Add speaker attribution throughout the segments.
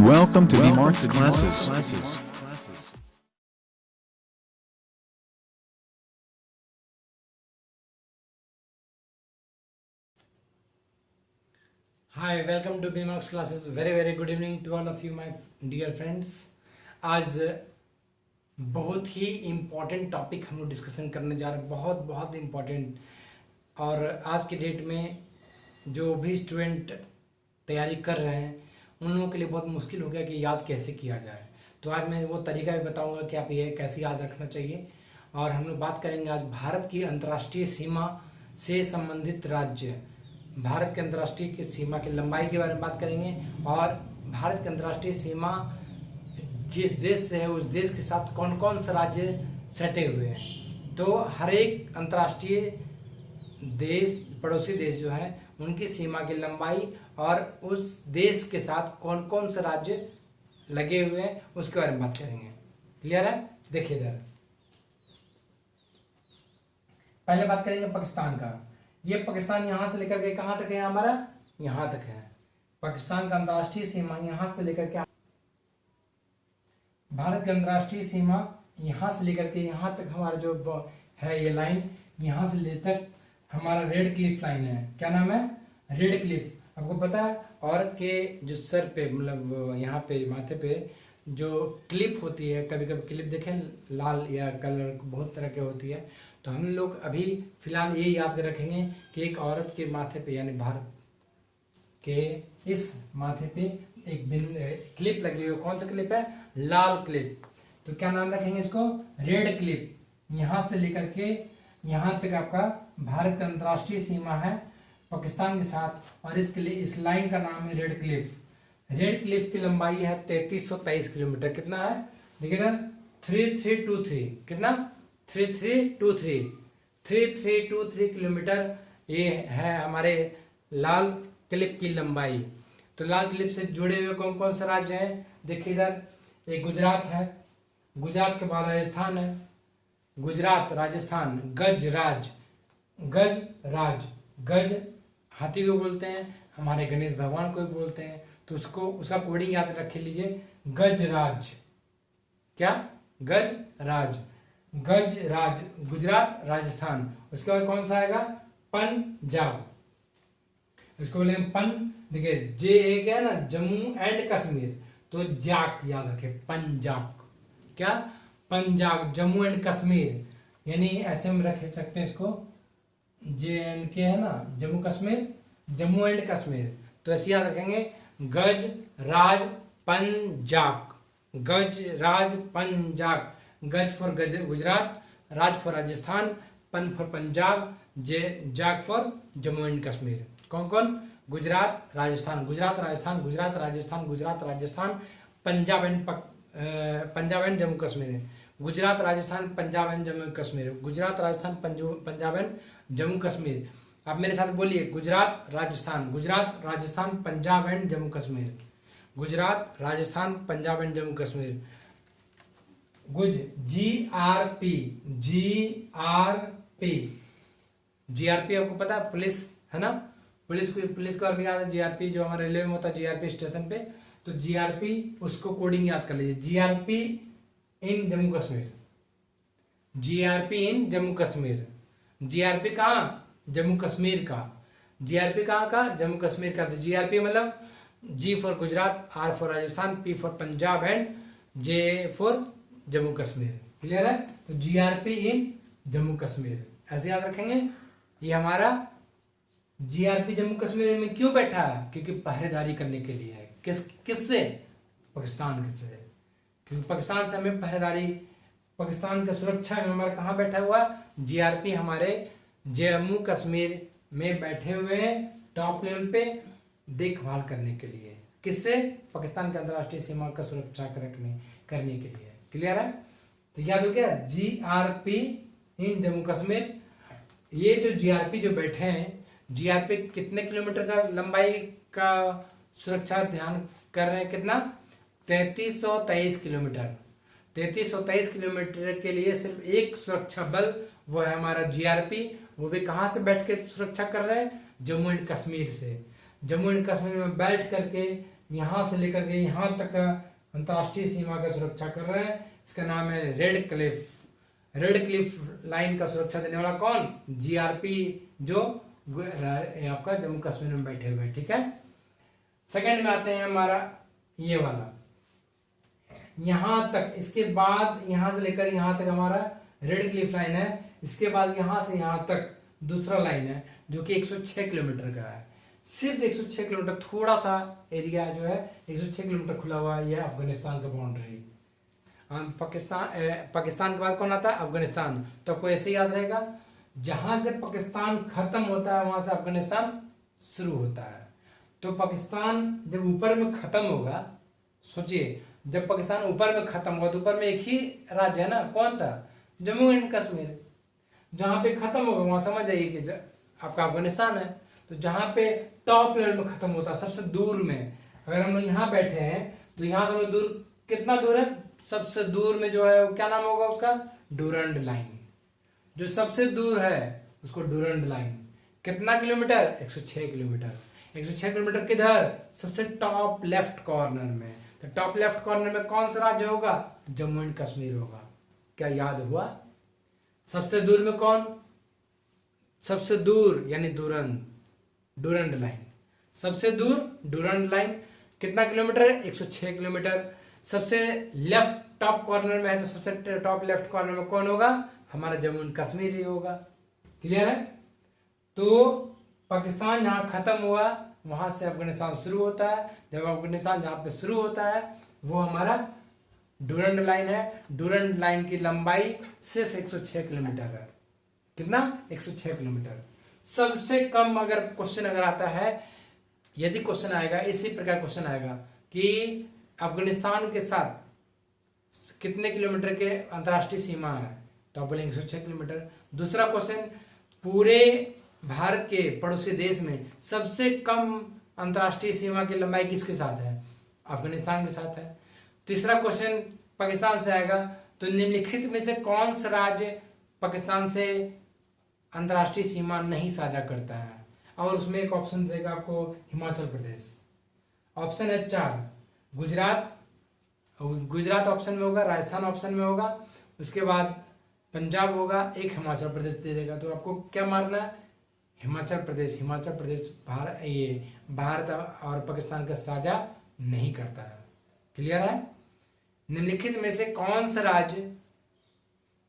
Speaker 1: Welcome to Vmart's classes.
Speaker 2: Hi, welcome to BMAX classes. Very good evening to all of you, my dear friends. आज बहुत ही important topic हम लोग discussion करने जा रहे हैं, बहुत इम्पोर्टेंट। और आज के डेट में जो भी स्टूडेंट तैयारी कर रहे हैं उन लोगों के लिए बहुत मुश्किल हो गया कि याद कैसे किया जाए। तो आज मैं वो तरीका भी बताऊंगा कि आप ये कैसे याद रखना चाहिए। और हम लोग बात करेंगे आज भारत की अंतर्राष्ट्रीय सीमा से संबंधित राज्य, भारत के अंतर्राष्ट्रीय की सीमा की लंबाई के बारे में बात करेंगे और भारत की अंतर्राष्ट्रीय सीमा जिस देश से है उस देश के साथ कौन कौन से राज्य सटे हुए हैं। तो हर एक अंतर्राष्ट्रीय देश, पड़ोसी देश जो है उनकी सीमा की लंबाई और उस देश के साथ कौन कौन से राज्य लगे हुए हैं उसके बारे में बात करेंगे। क्लियर है? देखिए इधर पहले बात करेंगे पाकिस्तान का। ये पाकिस्तान यहां से लेकर के कहां तक है, हमारा यहां तक है। पाकिस्तान का अंतर्राष्ट्रीय सीमा यहां से लेकर के, भारत की अंतर्राष्ट्रीय सीमा यहां से लेकर के यहां तक हमारा जो है ये लाइन यहां से ले तक हमारा रेड क्लिफ लाइन है। क्या नाम है? Red Cliff. आपको पता है औरत के जो सर पे, मतलब यहाँ पे माथे पे जो क्लिप होती है, कभी कभी क्लिप देखें लाल या कलर बहुत तरह के होती है। तो हम लोग अभी फिलहाल ये याद रखेंगे कि एक औरत के माथे पे यानी भारत के इस माथे पे एक क्लिप लगी हुई। कौन सा क्लिप है? लाल क्लिप। तो क्या नाम रखेंगे इसको? Red clip. यहां से लेकर के यहां तक आपका भारत का अंतर्राष्ट्रीय सीमा है पाकिस्तान के साथ और इसके लिए इस लाइन का नाम है रेड क्लिफ। रेड क्लिफ की लंबाई है 3323 किलोमीटर। कितना है? देखिए ना, 3323। कितना? 3323 किलोमीटर ये है हमारे लाल क्लिप की लंबाई। तो लाल क्लिप से जुड़े हुए कौन कौन से राज्य हैं? देखिए इधर एक गुजरात है, गुजरात के बाद राजस्थान है, गुजरात राजस्थान, गज हाथी को बोलते हैं, हमारे गणेश भगवान को भी बोलते हैं। तो उसका कोडिंग याद रख लीजिए, गजराज। क्या? गजराज गुजरात राजस्थान। उसके बाद कौन सा आएगा? पंजाब। इसको बोलेंगे देखिए जे ए क्या है ना, जम्मू एंड कश्मीर। तो जाक याद रखे, पंजाब। क्या? पंजाब, जम्मू एंड कश्मीर। यानी ऐसे में रख सकते हैं इसको, जे एंड के है ना, जम्मू एंड कश्मीर। तो ऐसे याद रखेंगे, गज राज पंजाब, गज for Gujarat, Raj for Rajasthan, पन फॉर पंजाब, जाक फॉर जम्मू एंड कश्मीर। कौन कौन? Gujarat Rajasthan, Punjab and Jammu Kashmir, Gujarat Rajasthan Punjab and Jammu Kashmir, Gujarat Rajasthan Punjab and Jammu Kashmir. आप मेरे साथ बोलिए, Gujarat Rajasthan Punjab and Jammu Kashmir, Gujarat Rajasthan Punjab and Jammu Kashmir. GRP आपको पता है, पुलिस है ना, पुलिस को अभी याद है, जीआरपी जो हमारे रेलवे में होता है, जीआरपी स्टेशन पे। तो जीआरपी उसको कोडिंग याद कर लीजिए, जीआरपी इन जम्मू कश्मीर, जीआरपी कहाँ? जम्मू कश्मीर का। जीआरपी कहाँ का? जम्मू कश्मीर का। तो जीआरपी मतलब G for Gujarat, R for Rajasthan, P for Punjab and J for Jammu Kashmir. Clear है? तो जीआरपी इन जम्मू कश्मीर ऐसे याद रखेंगे। ये हमारा जीआरपी जम्मू कश्मीर में क्यों बैठा है? क्योंकि पहरेदारी करने के लिए है। किससे? पाकिस्तान से। क्योंकि पाकिस्तान से हमें पहरेदारी, पाकिस्तान का सुरक्षा में हमारा कहाँ बैठा हुआ? जीआरपी हमारे जम्मू कश्मीर में बैठे हुए हैं, टॉप लेवल पे देखभाल करने के लिए। किससे? पाकिस्तान के अंतर्राष्ट्रीय सीमा का सुरक्षा करने के लिए। क्लियर है? तो याद हो गया, जीआरपी इन जम्मू कश्मीर। ये जो जीआरपी जो बैठे हैं, जीआरपी कितने किलोमीटर का लंबाई का सुरक्षा ध्यान कर रहे हैं? कितना? 3323 किलोमीटर। 3323 किलोमीटर के लिए सिर्फ एक सुरक्षा बल, वो है हमारा जीआरपी। वो भी कहाँ से बैठ के सुरक्षा कर रहे हैं? जम्मू एंड कश्मीर से। जम्मू एंड कश्मीर में बैठ करके यहाँ से लेकर के यहाँ तक का अंतर्राष्ट्रीय सीमा का सुरक्षा कर रहे हैं। इसका नाम है red Cliff. Red Cliff line का सुरक्षा देने वाला कौन? जीआरपी, जो आपका जम्मू कश्मीर में बैठे हुए हैं, ठीक है। सेकंड में आते हैं हमारा ये वाला, यहां तक, इसके बाद यहां से लेकर यहां तक हमारा रेड क्लिफ लाइन है। इसके बाद यहां से यहां तक दूसरा लाइन है जो कि 106 किलोमीटर का है। सिर्फ 106 किलोमीटर, थोड़ा सा एरिया जो है 106 किलोमीटर खुला हुआ है, ये अफगानिस्तान का बाउंड्री। पाकिस्तान के बाद कौन आता है? अफगानिस्तान। तो आपको ऐसे याद रहेगा, जहां से पाकिस्तान खत्म होता है वहां से अफगानिस्तान शुरू होता है। तो पाकिस्तान जब ऊपर में खत्म होगा, सोचिए जब पाकिस्तान ऊपर में खत्म होगा तो ऊपर में एक ही राज्य है ना, कौन सा? जम्मू एंड कश्मीर। जहां पे खत्म होगा वहां समझ जाइए कि आपका अफगानिस्तान है। तो जहां पे टॉप लेवल में खत्म होता है, सबसे दूर में, अगर हम लोग यहाँ बैठे हैं तो यहाँ से दूर कितना दूर है? सबसे दूर में जो है क्या नाम होगा उसका? Durand line. जो सबसे दूर है उसको डूरंड लाइन। कितना किलोमीटर? 106 किलोमीटर। 106 किलोमीटर किधर? सबसे टॉप लेफ्ट कॉर्नर में। तो टॉप लेफ्ट कॉर्नर में कौन सा राज्य होगा? जम्मू एंड कश्मीर होगा। क्या याद हुआ? सबसे दूर में कौन? सबसे दूर यानी डूरंड, डूरंड लाइन। सबसे दूर डूरंड लाइन कितना किलोमीटर है? 106 किलोमीटर। सबसे लेफ्ट टॉप कॉर्नर में है, तो सबसे टॉप लेफ्ट कॉर्नर में कौन होगा? हमारा जम्मू एंड कश्मीर ही होगा। क्लियर है? तो पाकिस्तान जहां खत्म हुआ वहां से अफगानिस्तान शुरू होता है। जब अफगानिस्तान जहां पे शुरू होता है वो हमारा डूरंड लाइन है। डूरंड लाइन की लंबाई सिर्फ 106 किलोमीटर है। कितना? 106 किलोमीटर। सबसे कम अगर क्वेश्चन अगर आता है, यदि क्वेश्चन आएगा इसी प्रकार क्वेश्चन आएगा कि अफगानिस्तान के साथ कितने किलोमीटर के अंतर्राष्ट्रीय सीमा है, तो आप बोलेंगे 106 किलोमीटर। दूसरा क्वेश्चन, पूरे भारत के पड़ोसी देश में सबसे कम अंतर्राष्ट्रीय सीमा की लंबाई किसके साथ है? अफगानिस्तान के साथ है। तीसरा क्वेश्चन पाकिस्तान से आएगा, तो निम्नलिखित में से कौन सा राज्य पाकिस्तान से अंतर्राष्ट्रीय सीमा नहीं साझा करता है? और उसमें एक ऑप्शन देगा आपको, हिमाचल प्रदेश। ऑप्शन है 4, गुजरात, गुजरात ऑप्शन में होगा, राजस्थान ऑप्शन में होगा, उसके बाद पंजाब होगा, एक हिमाचल प्रदेश दे देगा। तो आपको क्या मारना है? हिमाचल प्रदेश। हिमाचल प्रदेश भारत और पाकिस्तान का साझा नहीं करता है। क्लियर है? निम्नलिखित में से कौन सा राज्य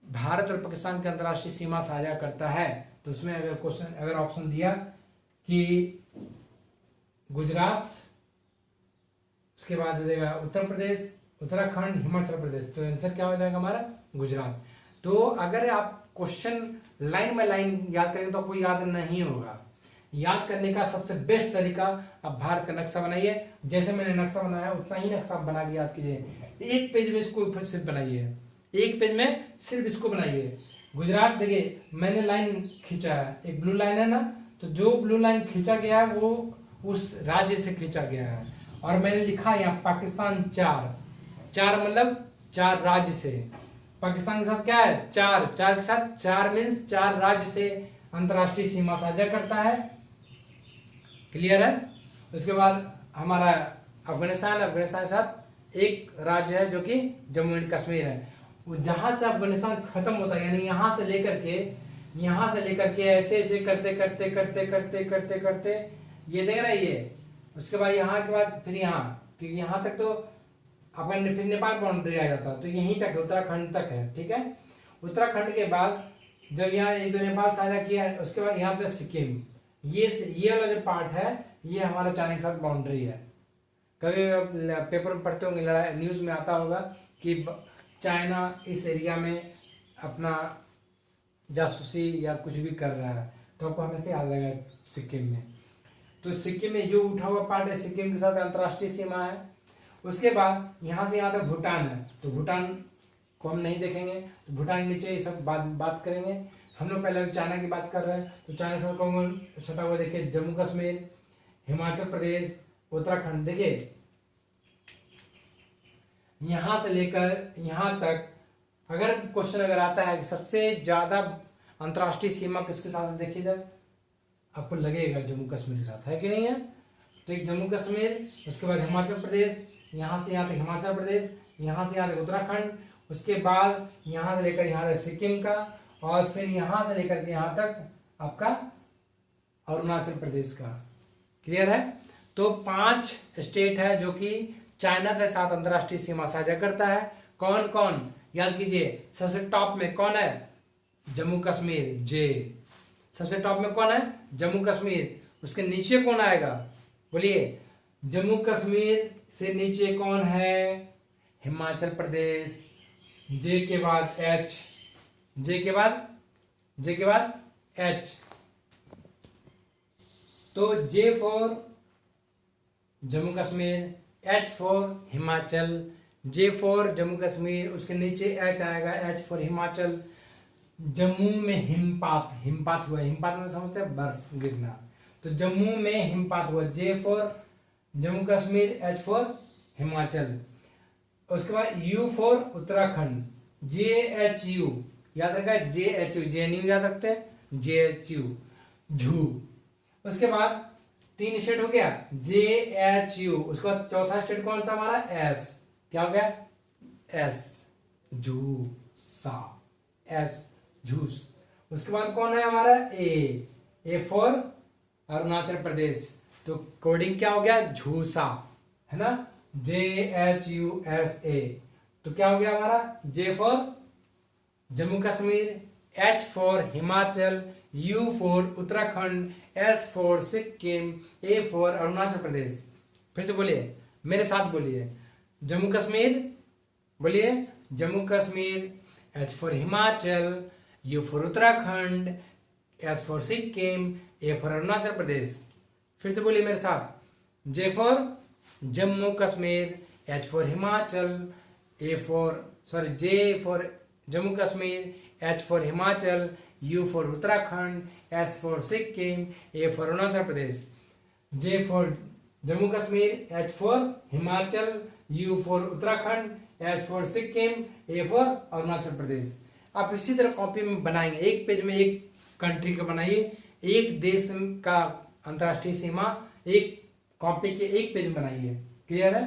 Speaker 2: भारत और पाकिस्तान की अंतर्राष्ट्रीय सीमा साझा करता है? तो उसमें अगर क्वेश्चन अगर ऑप्शन दिया कि गुजरात, उसके बाद दे देगा उत्तर प्रदेश, उत्तराखंड, हिमाचल प्रदेश, तो आंसर क्या हो जाएगा हमारा? गुजरात। तो अगर आप क्वेश्चन लाइन बाय लाइन याद करेंगे तो आपको याद नहीं होगा। याद करने का सबसे बेस्ट तरीका, आप भारत का नक्शा बनाइए, जैसे मैंने नक्शा बनाया उतना ही नक्शा आप बना के याद कीजिए। एक पेज में इसको सिर्फ बनाइए, एक पेज में सिर्फ इसको बनाइए। गुजरात, देखिए मैंने लाइन खींचा है, एक ब्लू लाइन है ना, तो जो ब्लू लाइन खींचा गया है वो उस राज्य से खींचा गया है। और मैंने लिखा यहाँ पाकिस्तान 4 मतलब 4 राज्य से। पाकिस्तान के साथ क्या है? 4 के साथ 4 मीन्स 4 राज्य से अंतर्राष्ट्रीय सीमा साझा करता है। क्लियर है? उसके बाद हमारा अफगानिस्तान के साथ एक राज्य है जो कि जम्मू एंड कश्मीर है। जहां से अफगानिस्तान खत्म होता है, यानी यहां से लेकर के ऐसे ऐसे करते करते करते करते करते करते ये देख रहा है ये, उसके बाद यहाँ के बाद फिर यहाँ, क्योंकि यहाँ तक तो अपन फिर नेपाल बाउंड्री आ जाता है, तो यहीं तक उत्तराखंड तक है। ठीक है? उत्तराखंड के बाद जब यहाँ ये तो नेपाल साझा किया, उसके बाद यहाँ पे सिक्किम, ये वाला जो पार्ट है ये हमारा चाइना के साथ बाउंड्री है। कभी पेपर में पढ़ते होंगे, लड़ाई न्यूज में आता होगा कि चाइना इस एरिया में अपना जासूसी या कुछ भी कर रहा है, तो आपको हमेशा याद लगेगा सिक्किम में। तो सिक्किम में जो उठा हुआ पार्ट है सिक्किम के साथ अंतर्राष्ट्रीय सीमा है। उसके बाद यहाँ से यहाँ तक भूटान है, तो भूटान को हम नहीं देखेंगे, तो भूटान के नीचे ये सब बात करेंगे। हम लोग पहले चाइना की बात कर रहे हैं, तो चाइना से कौन सटा हुआ देखिए, जम्मू कश्मीर, हिमाचल प्रदेश, उत्तराखंड। देखिए यहां से लेकर यहां तक अगर क्वेश्चन अगर आता है कि सबसे ज्यादा अंतर्राष्ट्रीय सीमा किसके साथ है, देखिए जब आपको लगेगा जम्मू कश्मीर के साथ है कि नहीं है। तो एक जम्मू कश्मीर, उसके बाद हिमाचल प्रदेश, यहाँ से यहाँ तक हिमाचल प्रदेश, यहाँ से यहाँ तक उत्तराखंड, उसके बाद यहाँ से लेकर यहाँ तक सिक्किम का, और फिर यहाँ से लेकर के यहाँ तक आपका अरुणाचल प्रदेश का। क्लियर है? तो 5 स्टेट है जो कि चाइना के साथ अंतरराष्ट्रीय सीमा साझा करता है। कौन कौन? याद कीजिए, सबसे टॉप में कौन है? जम्मू कश्मीर, जे। सबसे टॉप में कौन है? जम्मू कश्मीर। उसके नीचे कौन आएगा? बोलिए। जम्मू कश्मीर से नीचे कौन है? हिमाचल प्रदेश। जे के बाद एच, जे के बाद एच। तो जे for Jammu Kashmir, H for Himachal, J for Jammu Kashmir, उसके नीचे एच आएगा, एच फॉर हिमाचल। जम्मू में हिमपात हुआ, हिमपात में समझते हैं बर्फ गिरना, तो जम्मू में हिमपात हुआ, J for Jammu Kashmir, H for Himachal. उसके बाद U for Uttarakhand, J H U, याद रखा है, J H U, J N U याद रखते हैं, जे एच यू, झू। उसके बाद 3 स्टेट हो गया, जे एच यू। उसके बाद चौथा स्टेट कौन सा हमारा? एस। क्या हो गया? एस, झू सा, एस झूस। उसके बाद कौन है हमारा? ए फॉर अरुणाचल प्रदेश, तो कोडिंग क्या हो गया? झूसा, है ना, J H U S A. तो क्या हो गया हमारा? J for Jammu Kashmir, H for Himachal, U for Uttarakhand, S for Sikkim, A for Arunachal Pradesh. फिर से बोलिए, मेरे साथ बोलिए, जम्मू कश्मीर, बोलिए, Jammu Kashmir, H for Himachal, U for Uttarakhand, S for Sikkim, A for Arunachal Pradesh. फिर से बोलिए मेरे साथ, J for Jammu Kashmir, H for Himachal, J for Jammu Kashmir, H for Himachal, U for Uttarakhand, S for Sikkim, A for Arunachal Pradesh. J for Jammu Kashmir, H for Himachal, U for Uttarakhand, S for Sikkim, A for Arunachal Pradesh. आप इसी तरह copy में बनाएंगे, एक पेज में एक कंट्री का बनाइए, एक देश का अंतरराष्ट्रीय सीमा एक कॉपी के एक पेज में बनाइए। क्लियर है?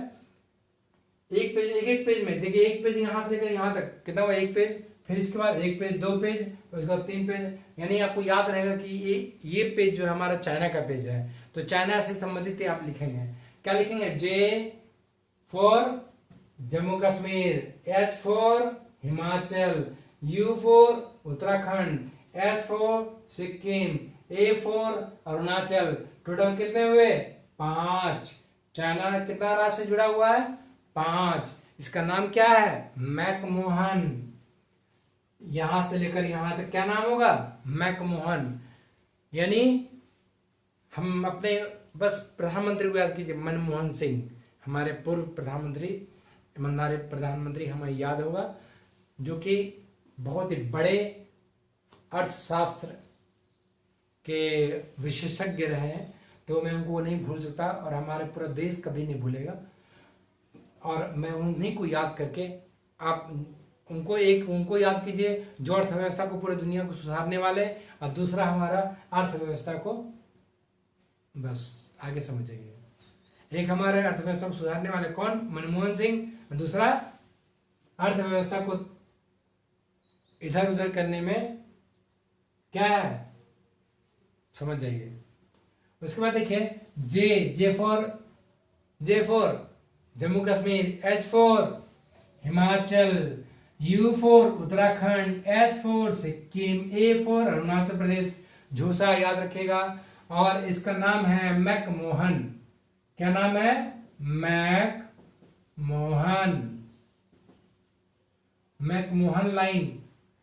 Speaker 2: एक पेज, एक पेज में देखिए, एक पेज यहां से लेकर यहां तक कितना हुआ? एक पेज, फिर इसके बाद एक पेज, 2 पेज, उसके बाद 3 पेज। यानी आपको याद रहेगा कि ये पेज जो है हमारा चाइना का पेज है, तो चाइना से संबंधित आप लिखेंगे। क्या लिखेंगे? जे for Jammu Kashmir, H for Himachal, U for Uttarakhand, S for Sikkim, A for Arunachal. Total कितने हुए? 5। चाइना कितना राष्ट्र से जुड़ा हुआ है? 5। इसका नाम क्या है? मैकमोहन। यहां से लेकर यहां तक क्या नाम होगा? मैकमोहन। यानी हम अपने बस प्रधानमंत्री को याद कीजिए, मनमोहन सिंह, हमारे पूर्व प्रधानमंत्री, ईमानदार प्रधानमंत्री हमें याद होगा, जो कि बहुत ही बड़े अर्थशास्त्र के विशेषज्ञ रहे हैं। तो मैं उनको नहीं भूल सकता, और हमारे पूरा देश कभी नहीं भूलेगा। और मैं उन्हीं को याद करके, आप उनको याद कीजिए जो अर्थव्यवस्था को पूरी दुनिया को सुधारने वाले, और दूसरा हमारा अर्थव्यवस्था को, बस आगे समझ जाइए। एक हमारे अर्थव्यवस्था को सुधारने वाले कौन? मनमोहन सिंह। दूसरा अर्थव्यवस्था को इधर उधर करने में क्या है? समझ जाइए। उसके बाद देखिए, J for Jammu Kashmir, H for Himachal, U for Uttarakhand, S for Sikkim, A for Arunachal Pradesh. झूसा याद रखिएगा। और इसका नाम है मैकमोहन। क्या नाम है? McMahon line.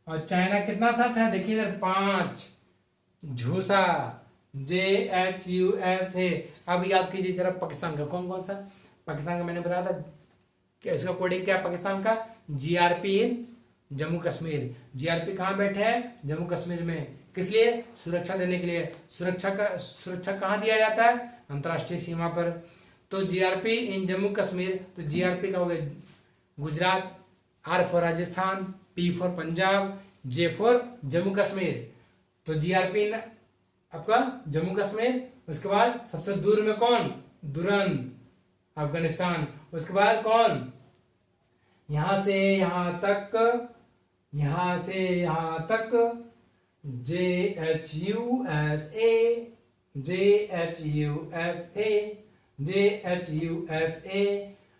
Speaker 2: और चाइना कितना साथ है? देखिए इधर 5। झूसा, JHUSA। अब याद कीजिए जरा पाकिस्तान का कौन कौन सा? पाकिस्तान का मैंने बताया था कि इसका कोडिंग क्या है पाकिस्तान का? GRP इन जम्मू कश्मीर। GRP कहाँ बैठे हैं? जम्मू कश्मीर में। किस लिए? सुरक्षा देने के लिए। सुरक्षा कहाँ दिया जाता है? अंतरराष्ट्रीय सीमा पर। तो GRP इन जम्मू कश्मीर, तो GRP का हो गया Gujarat, R for Rajasthan, P for Punjab, J for Jammu Kashmir. तो GRP आपका जम्मू कश्मीर। उसके बाद सबसे दूर में कौन? दुरन अफगानिस्तान। उसके बाद कौन, यहां से यहां तक, यहां से यहां तक JHUSA, JHUSA, JHUSA,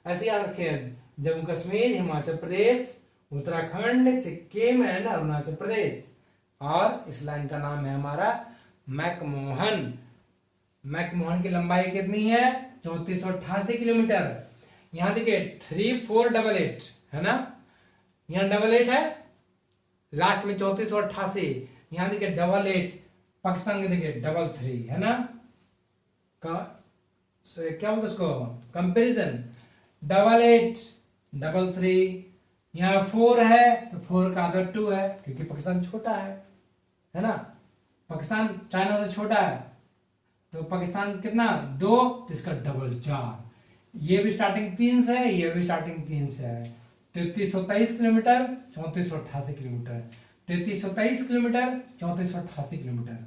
Speaker 2: ऐसे याद रखें। जम्मू कश्मीर, हिमाचल प्रदेश, उत्तराखंड, सिक्किम एंड अरुणाचल प्रदेश। और इस लाइन का नाम है हमारा मैकमोहन। मैकमोहन की लंबाई कितनी है, 3488 किलोमीटर। यहां देखिए 3488 है ना, यहां 88 है, लास्ट में 3488, यहां देखिए 88, पाकिस्तान के देखिए 33 है ना, क्या बोलते उसको, कंपेरिजन, 88 33, यहाँ 4 है तो 4 का आधा 2 है, क्योंकि पाकिस्तान छोटा है ना, पाकिस्तान चाइना से छोटा है, तो पाकिस्तान कितना 2, तो इसका डबल 4। ये भी स्टार्टिंग 3 से है, ये भी स्टार्टिंग 3 से है। 3323 किलोमीटर, 3488 किलोमीटर, 3323 किलोमीटर, 3488 किलोमीटर।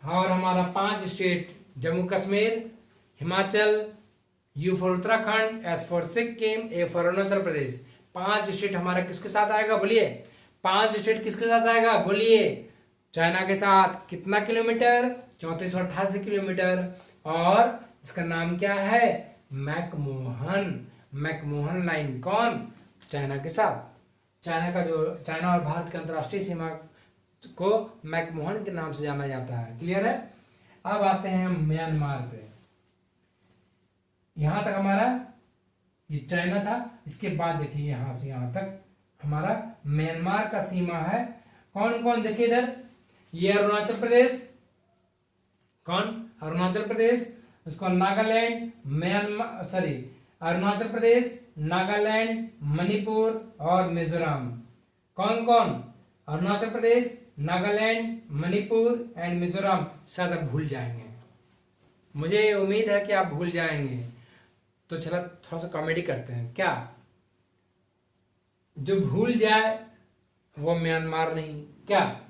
Speaker 2: और हमारा 5 state, Jammu Kashmir, Himachal, U for Uttarakhand, S for Sikkim, A for Arunachal Pradesh. 5 state हमारा किसके साथ आएगा बोलिए, 5 स्टेट किसके साथ आएगा बोलिए, चाइना के साथ। कितना किलोमीटर, 3488 किलोमीटर। और इसका नाम क्या है, मैकमोहन। मैकमोहन लाइन कौन, चाइना के साथ। चाइना का जो, चाइना और भारत की अंतर्राष्ट्रीय सीमा को मैकमोहन के नाम से जाना जाता है। क्लियर है। अब आते हैं म्यांमार पे। यहां तक हमारा ये चाइना था, इसके बाद देखिए यहां से यहां तक हमारा म्यांमार का सीमा है। कौन कौन देखिए इधर, ये अरुणाचल प्रदेश, कौन अरुणाचल प्रदेश, उसको नागालैंड, म्यांमार, सॉरी अरुणाचल प्रदेश, नागालैंड, मणिपुर और मिजोरम। कौन कौन, अरुणाचल प्रदेश, नागालैंड, मणिपुर एंड मिजोरम। शायद आप भूल जाएंगे, मुझे उम्मीद है कि आप भूल जाएंगे, तो चलो थोड़ा सा कॉमेडी करते हैं। क्या, जो भूल जाए वो म्यांमार नहीं, क्या,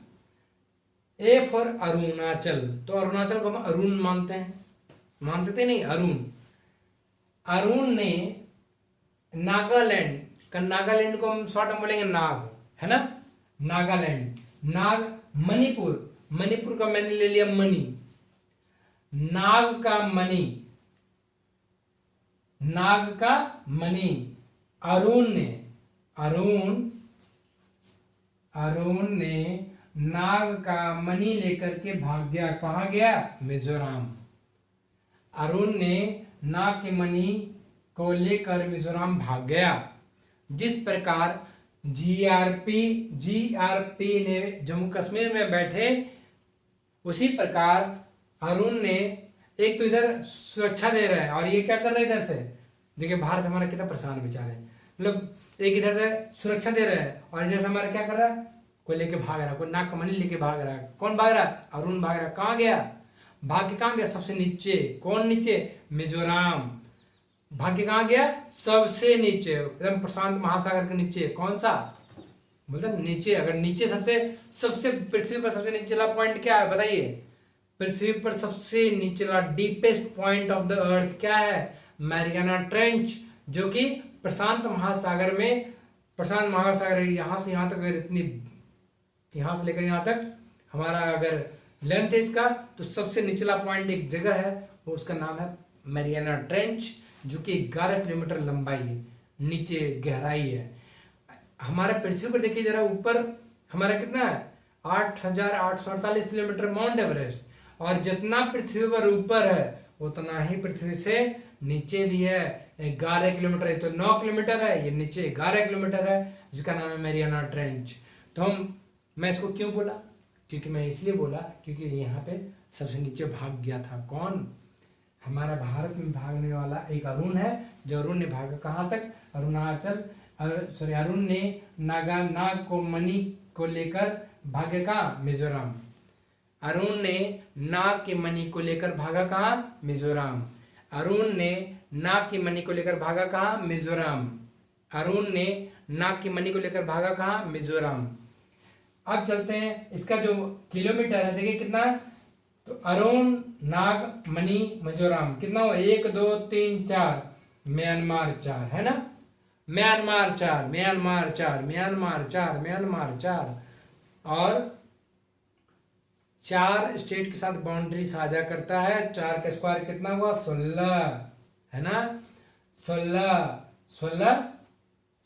Speaker 2: ए फॉर अरुणाचल, तो अरुणाचल को हम अरुण मानते हैं, मान सकते नहीं, अरुण। अरुण ने नागालैंड का, नागालैंड को हम शॉर्ट में बोलेंगे नाग, है ना, नागालैंड, नाग, मणिपुर, मणिपुर का मैंने ले लिया मणि, नाग का मणि, नाग का मणि। अरुण ने, अरुण ने नाग का मणि लेकर के भाग गया, कहां गया, मिजोरम। अरुण ने नाग के मणि को लेकर मिजोरम भाग गया। जिस प्रकार जीआरपी ने जम्मू कश्मीर में बैठे, उसी प्रकार अरुण ने, एक तो इधर सुरक्षा दे रहा है और ये क्या कर रहा है इधर से, देखिए भारत हमारा कितना परेशान बेचारे, मतलब एक इधर से सुरक्षा दे रहा है और इधर से हमारा क्या कर रहा है, कोई लेके भाग रहा है, कोई नाग का मणि लेके भाग रहा है। कौन भाग रहा है, अरुण भाग रहा है। कहां गया, भाग के कहां गया, सबसे नीचे। कौन नीचे, मिजोरम। भाग के कहां गया, सबसे नीचे, एकदम प्रशांत महासागर के नीचे। कौन सा, मतलब नीचे। अगर नीचे सबसे पृथ्वी पर सबसे निचला पॉइंट क्या है बताइए, पृथ्वी पर सबसे निचला deepest point of the earth क्या है, मैरियाना ट्रेंच, जो कि प्रशांत महासागर में, प्रशांत महासागर यहां से यहां तक, अगर इतनी यहां से लेकर यहां तक हमारा अगर लेंथ है इसका, तो सबसे निचला पॉइंट एक जगह है, वो उसका नाम है मैरियाना ट्रेंच, जो कि 11 किलोमीटर लंबाई है, नीचे गहराई है। हमारे पृथ्वी पर देखिए जरा, ऊपर हमारा कितना है, 8,848 किलोमीटर माउंट एवरेस्ट, और जितना पृथ्वी पर ऊपर है उतना ही पृथ्वी से नीचे भी है, 11 किलोमीटर। ये तो 9 किलोमीटर है, ये नीचे 11 किलोमीटर है, जिसका नाम है मैरियाना ट्रेंच। तो मैं इसको क्यों बोला, क्योंकि मैं इसलिए बोला क्योंकि यहाँ पे सबसे नीचे भाग गया था। कौन, हमारा भारत में भागने वाला एक अरुण है, जो अरुण ने भागा कहाँ तक, अरुणाचल, सॉरी अरुण ने नाग को मणि को लेकर भागे कहाँ, मिजोरम। अरुण ने नाग के मणि को लेकर भागा कहाँ, मिजोरम। अरुण ने नाग की मणि को लेकर भागा कहाँ, मिजोरम। अरुण ने नाग की मणि को लेकर भागा कहाँ, मिजोरम। अब चलते हैं, इसका जो किलोमीटर है देखिए कितना, तो अरुण नाग मणि मिजोरम कितना हुआ, 1 2 3 4, म्यांमार 4 है ना, म्यांमार 4, म्यांमार 4, म्यांमार 4, म्यांमार 4। और 4 स्टेट के साथ बाउंड्री साझा करता है। 4 का स्क्वायर कितना हुआ, 16 है ना, 16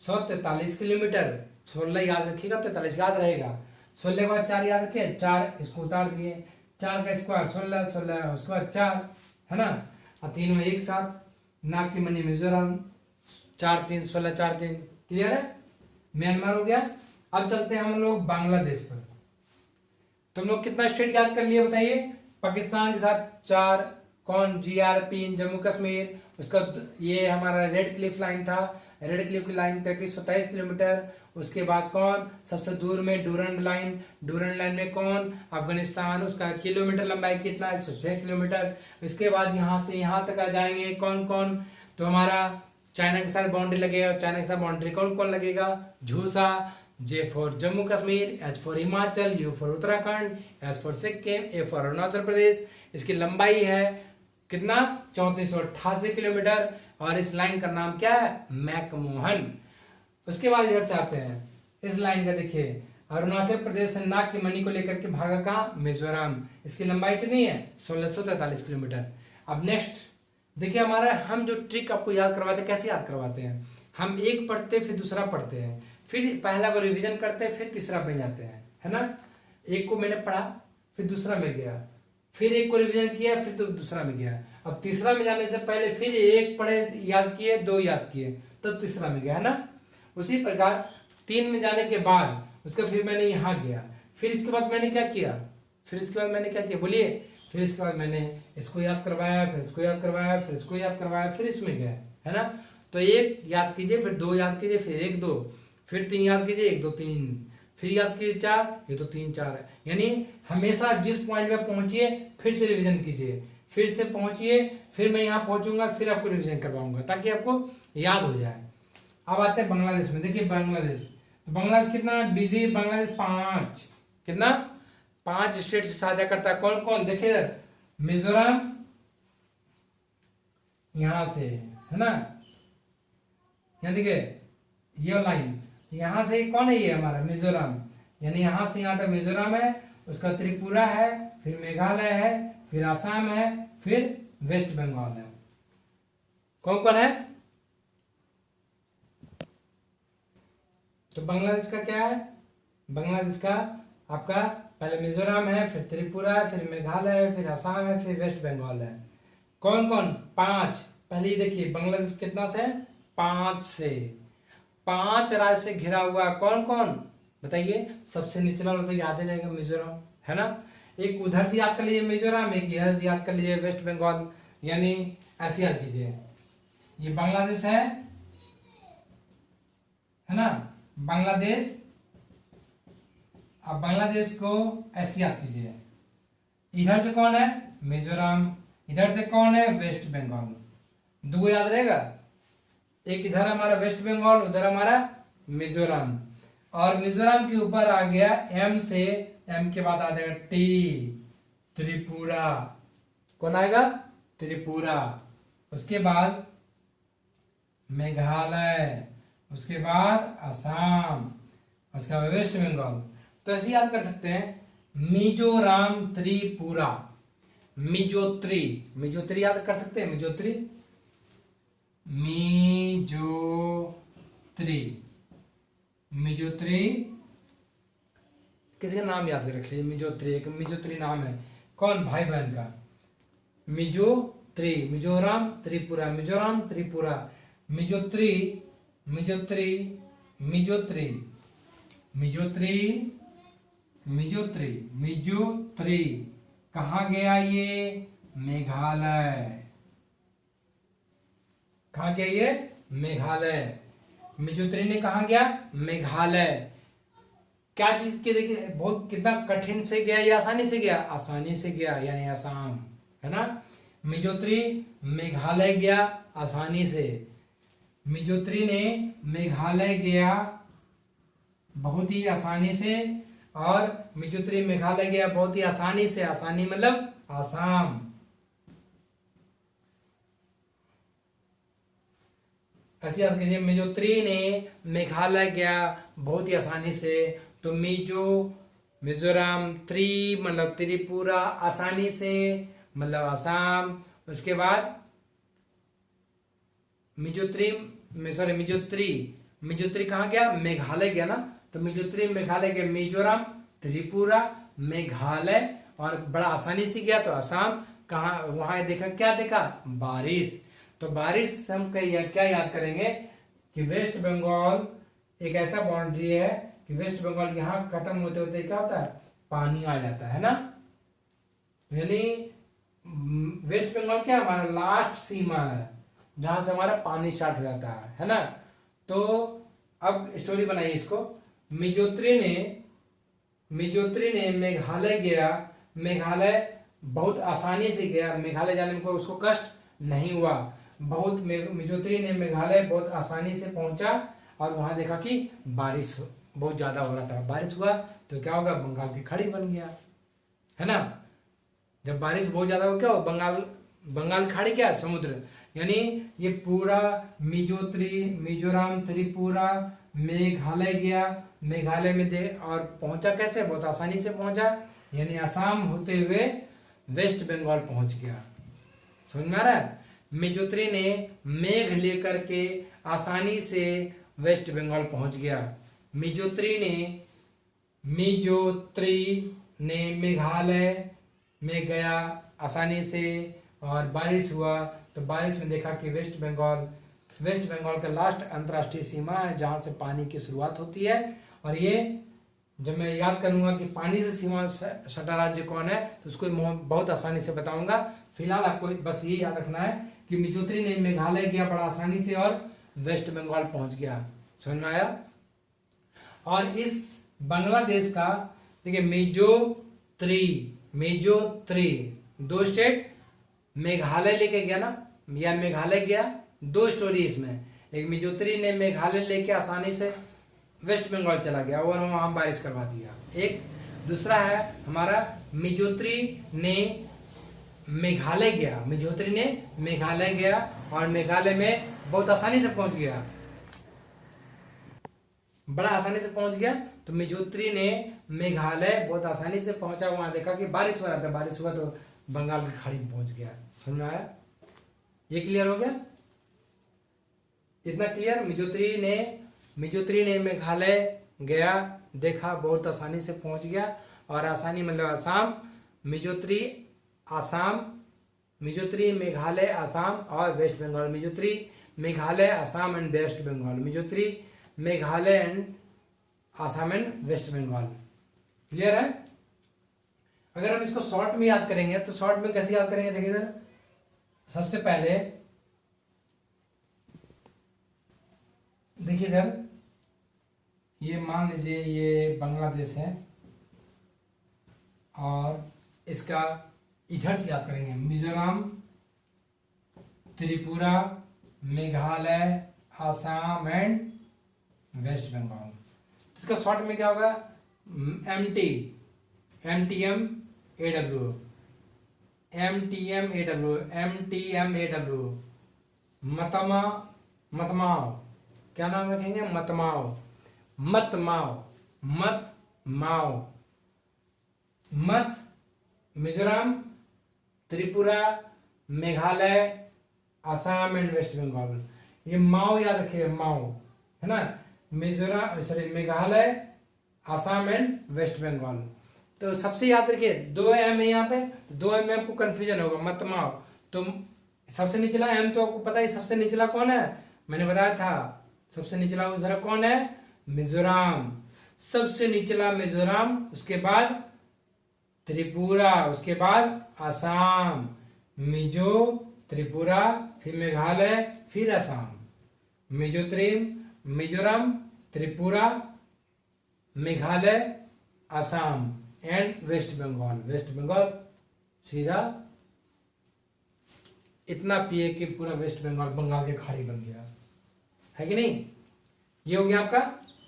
Speaker 2: 143 किलोमीटर। 16 याद रखिएगा, 43 याद रहेगा। 16 के बाद 4 याद रखिए, 4 इसको उतार दिए, 4 का स्क्वायर 16, 16 उसके बाद 4 है ना, और तीनों एक साथ। नाग की मणि मिजोरम 4 3 16 4 3, क्लियर है। म्यांमार हो गया। अब चलते हैं हम लोग बांग्लादेश पर। तुम लोग कितना स्टेट याद कर लिए बताइए। पाकिस्तान के साथ 4, कौन, जीआरपी जम्मू कश्मीर, उसका ये हमारा रेड क्लिफ लाइन था, रेड क्लिफ की लाइन 3323 किलोमीटर। उसके बाद कौन, सबसे दूर में डूरंड लाइन, डूरंड लाइन में कौन, अफगानिस्तान, उसका किलोमीटर लंबाई कितना, 106 किलोमीटर। उसके बाद यहाँ से यहाँ तक आ जाएंगे कौन कौन, तो हमारा चाइना के साथ बाउंड्री लगेगा। चाइना के साथ बाउंड्री कौन कौन लगेगा, झूसा, J for Jammu Kashmir, H for Himachal, U for Uttarakhand, S for Sikkim, A for Arunachal Pradesh. इसकी लंबाई है कितना, 3488 किलोमीटर। और इस लाइन का नाम क्या है, मैकमोहन। उसके बाद इधर से आते हैं, इस लाइन का देखिए, अरुणाचल प्रदेश से नाग की मणि को लेकर के भागा कहाँ, मिजोरम। इसकी लंबाई कितनी है, 1643 किलोमीटर। अब नेक्स्ट देखिए हमारा, हम जो ट्रिक आपको याद करवाते हैं, कैसे याद करवाते हैं, हम एक पढ़ते फिर दूसरा पढ़ते हैं, फिर पहला को रिवीजन करते हैं, फिर तीसरा में जाते हैं, है ना। एक को मैंने पढ़ा, फिर दूसरा में गया, फिर एक को रिवीजन किया, फिर तो दूसरा में गया। अब तीसरा में जाने से पहले फिर एक पढ़े, याद किए, 2 याद किए, तो तीसरा में गया, है ना। उसी प्रकार 3 में जाने के बाद उसका फिर मैंने यहाँ गया, फिर इसके बाद मैंने क्या किया, फिर इसके बाद मैंने क्या किया बोलिए, फिर इसके बाद मैंने इसको याद करवाया, फिर इसको याद करवाया, फिर इसको याद करवाया, फिर इसमें गया, है ना। तो 1 याद कीजिए, फिर 2 याद कीजिए, फिर 1 2, फिर 3 याद कीजिए, 1 2 3, फिर याद कीजिए 4, ये तो 3 4 है। यानी हमेशा जिस पॉइंट में पहुंचिए फिर से रिवीजन कीजिए, फिर से पहुंचिए, फिर मैं यहाँ पहुंचूंगा, फिर आपको रिवीजन करवाऊंगा ताकि आपको याद हो जाए। अब आते हैं बांग्लादेश में। देखिए बांग्लादेश, बांग्लादेश कितना बिजी, बांग्लादेश 5, कितना 5 स्टेट से साझा करता है। कौन कौन, देखिए इधर मिजोरम, यहां से है ना, यहाँ देखिए ये लाइन, यहां से कौन है, ये हमारा मिजोरम, यानी यहां से यहां तक मिजोरम है, उसका त्रिपुरा है, फिर मेघालय है, फिर आसाम है, फिर वेस्ट बंगाल है। कौन कौन है, तो बांग्लादेश का क्या है, बांग्लादेश का आपका पहले मिजोरम है, फिर त्रिपुरा है, फिर मेघालय है, फिर आसाम है, फिर वेस्ट बंगाल है। कौन कौन, 5। पहले देखिए बांग्लादेश कितना से, 5 से, 5 राज्य से घिरा हुआ। कौन कौन बताइए, सबसे निचला वाला तो याद ही रहेगा मिजोरम, है ना। एक उधर से याद कर लीजिए मिजोरम, एक इधर से याद कर लीजिए वेस्ट बंगाल, यानी ऐसे याद कीजिए। ये बांग्लादेश है ना, बांग्लादेश। अब बांग्लादेश को ऐसे याद कीजिए, इधर से कौन है, मिजोरम, इधर से कौन है, वेस्ट बंगाल। 2 याद रहेगा, एक इधर हमारा वेस्ट बंगाल, उधर हमारा मिजोरम। और मिजोरम के ऊपर आ गया एम से, एम के बाद आ जाएगा टी, त्रिपुरा। कौन आएगा, त्रिपुरा। उसके बाद मेघालय, उसके बाद असम, उसके बाद वेस्ट बंगाल। तो ऐसे याद कर सकते हैं, मिजोरम, त्रिपुरा, मिजोत्री, मिजोत्री याद कर सकते हैं, मिजोत्री, मिजोत्री, मिजोत्री। किसी का नाम याद रख लीजिए, मिजोत्री, एक मिजोत्री नाम है, कौन, भाई बहन का। मिजोत्री, मिजोरम, त्रिपुरा, मिजोरम, त्रिपुरा, मिजोत्री, मिजोत्री, मिजोत्री, मिजोत्री, मिजोत्री, मिजोत्री। कहाँ गया ये, मेघालय। कहाँ गया ये, मेघालय। मिजोत्री ने कहा गया, मेघालय। क्या चीज के, देखिए बहुत कितना कठिन से गया या आसानी से गया, आसानी से गया, यानी आसाम, है ना। मिजोत्री मेघालय गया आसानी से, मिजोत्री ने मेघालय गया बहुत ही आसानी से, और मिजोत्री मेघालय गया बहुत ही आसानी से। आसानी मतलब आसाम। ऐसे याद कीजिए, मिजोत्री ने मेघालय गया बहुत ही आसानी से, तो मिजोरम, मतलब त्रिपुरा आसानी से मतलब आसाम। उसके बाद मिजोत्री कहाँ गया? मेघालय गया ना, तो मिजोत्री मेघालय गया, मिजोरम, त्रिपुरा, मेघालय, और बड़ा आसानी से गया तो आसाम। कहाँ? वहां देखा, क्या देखा? बारिश। तो बारिश से हम क्या याद करेंगे कि वेस्ट बंगाल एक ऐसा बाउंड्री है कि वेस्ट बंगाल यहाँ खत्म होते होते क्या होता है? पानी आ जाता है ना, यानी वेस्ट बंगाल क्या हमारा लास्ट सीमा है जहां से हमारा पानी स्टार्ट हो जाता है ना। तो अब स्टोरी बनाइए इसको। मिजोत्री ने मेघालय गया, मेघालय बहुत आसानी से गया, मेघालय जाने में कोई उसको कष्ट नहीं हुआ। मिजोत्री ने मेघालय बहुत आसानी से पहुंचा और वहां देखा कि बारिश बहुत ज्यादा हो रहा था। बारिश हुआ तो क्या होगा? बंगाल की खाड़ी बन गया, है ना। जब बारिश बहुत ज्यादा हो, क्या हो? बंगाल खाड़ी, क्या? समुद्र। यानी ये पूरा मिजोरम, त्रिपुरा, मेघालय गया, मेघालय में और पहुंचा कैसे? बहुत आसानी से पहुंचा, यानी आसाम होते हुए वेस्ट बंगाल पहुंच गया। समझ में आ रहा है? मिजोत्री ने मेघ लेकर के आसानी से वेस्ट बंगाल पहुंच गया। मिजोत्री ने मेघालय में गया आसानी से और बारिश हुआ, तो बारिश में देखा कि वेस्ट बंगाल का लास्ट अंतर्राष्ट्रीय सीमा है जहां से पानी की शुरुआत होती है। और ये जब मैं याद करूंगा कि पानी से सीमा सटा राज्य कौन है तो उसको बहुत आसानी से बताऊंगा। फिलहाल आपको बस ये याद रखना है कि मिजोत्री ने मेघालय गया बड़ा आसानी से और वेस्ट बंगाल पहुंच गया। समझ में आया? और इस बांग्लादेश का देखिए, मिजोत्री 2 स्टेट, मेघालय लेके गया ना, या मेघालय गया। 2 स्टोरी इसमें, एक मिजोत्री ने मेघालय लेके आसानी से वेस्ट बंगाल चला गया और वहां बारिश करवा दिया। एक दूसरा है हमारा मिजोत्री ने मेघालय गया और मेघालय में बहुत आसानी से पहुंच गया, बड़ा आसानी से पहुंच गया। तो मिजोत्री ने मेघालय बहुत आसानी से पहुंचा, वहां देखा कि बारिश हो रहा था, बारिश हुआ तो बंगाल की खाड़ी में पहुंच गया। समझ में आया? ये क्लियर हो गया? इतना क्लियर? मिजोत्री ने मेघालय गया, देखा, बहुत आसानी से पहुंच गया, और आसानी मतलब आसाम, मिजोत्री, मेघालय, आसाम और वेस्ट बंगाल। मिजोत्री, मेघालय, आसाम एंड वेस्ट बंगाल। मिजोत्री, Meghalaya and Assam and waste Bengal. Clear है? अगर हम इसको शॉर्ट में याद करेंगे तो शॉर्ट में कैसे याद करेंगे? देखिए सर, सबसे पहले देखिए इधर, ये मान लीजिए ये बांग्लादेश है और इसका इधर से याद करेंगे मिजोरम, त्रिपुरा, मेघालय, आसाम एंड वेस्ट बंगाल। इसका शॉर्ट में क्या होगा? MTMAW, मतमाओ। क्या नाम रखेंगे? मतमाओ। Mizoram, Tripura, Meghalaya, Assam and waste Bengal. ये माओ याद रखिएगा, माओ, है ना। Meghalaya, Assam and waste Bengal. तो सबसे याद रखिए 2 M है यहाँ पे, 2 M में आपको कंफ्यूजन होगा, मतमाओ। तो सबसे निचला M तो आपको पता है, सबसे निचला कौन है? मैंने बताया था, सबसे निचला उधर कौन है? मिजोरम। सबसे निचला मिजोरम, उसके बाद त्रिपुरा, उसके बाद आसाम। त्रिपुरा, फिर मेघालय, फिर आसाम। Mizoram, Tripura, Meghalaya, Assam and waste Bengal. सीधा इतना पिए कि पूरा वेस्ट बंगाल की खाड़ी बन गया, है कि नहीं? ये हो गया आपका।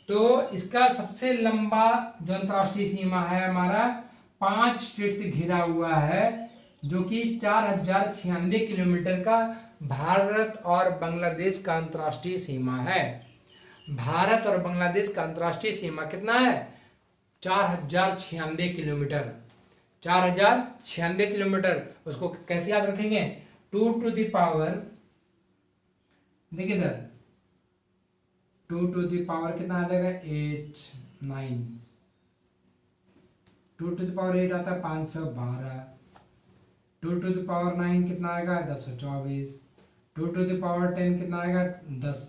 Speaker 2: तो इसका सबसे लंबा जो अंतरराष्ट्रीय सीमा है हमारा 5 स्टेट से घिरा हुआ है, जो कि 4096 किलोमीटर का भारत और बांग्लादेश का अंतर्राष्ट्रीय सीमा है। भारत और बांग्लादेश का अंतर्राष्ट्रीय सीमा कितना है? 4096 किलोमीटर। 4096 किलोमीटर। उसको कैसे याद रखेंगे? 2 टू द पावर, देखिए इधर 2 टू द पावर कितना आ जाएगा? 8 9। 2 टू द पावर 8 आता है 512। 2 टू द पावर 9 कितना आएगा? 1024। 2 टू द पावर 10 कितना आएगा? 10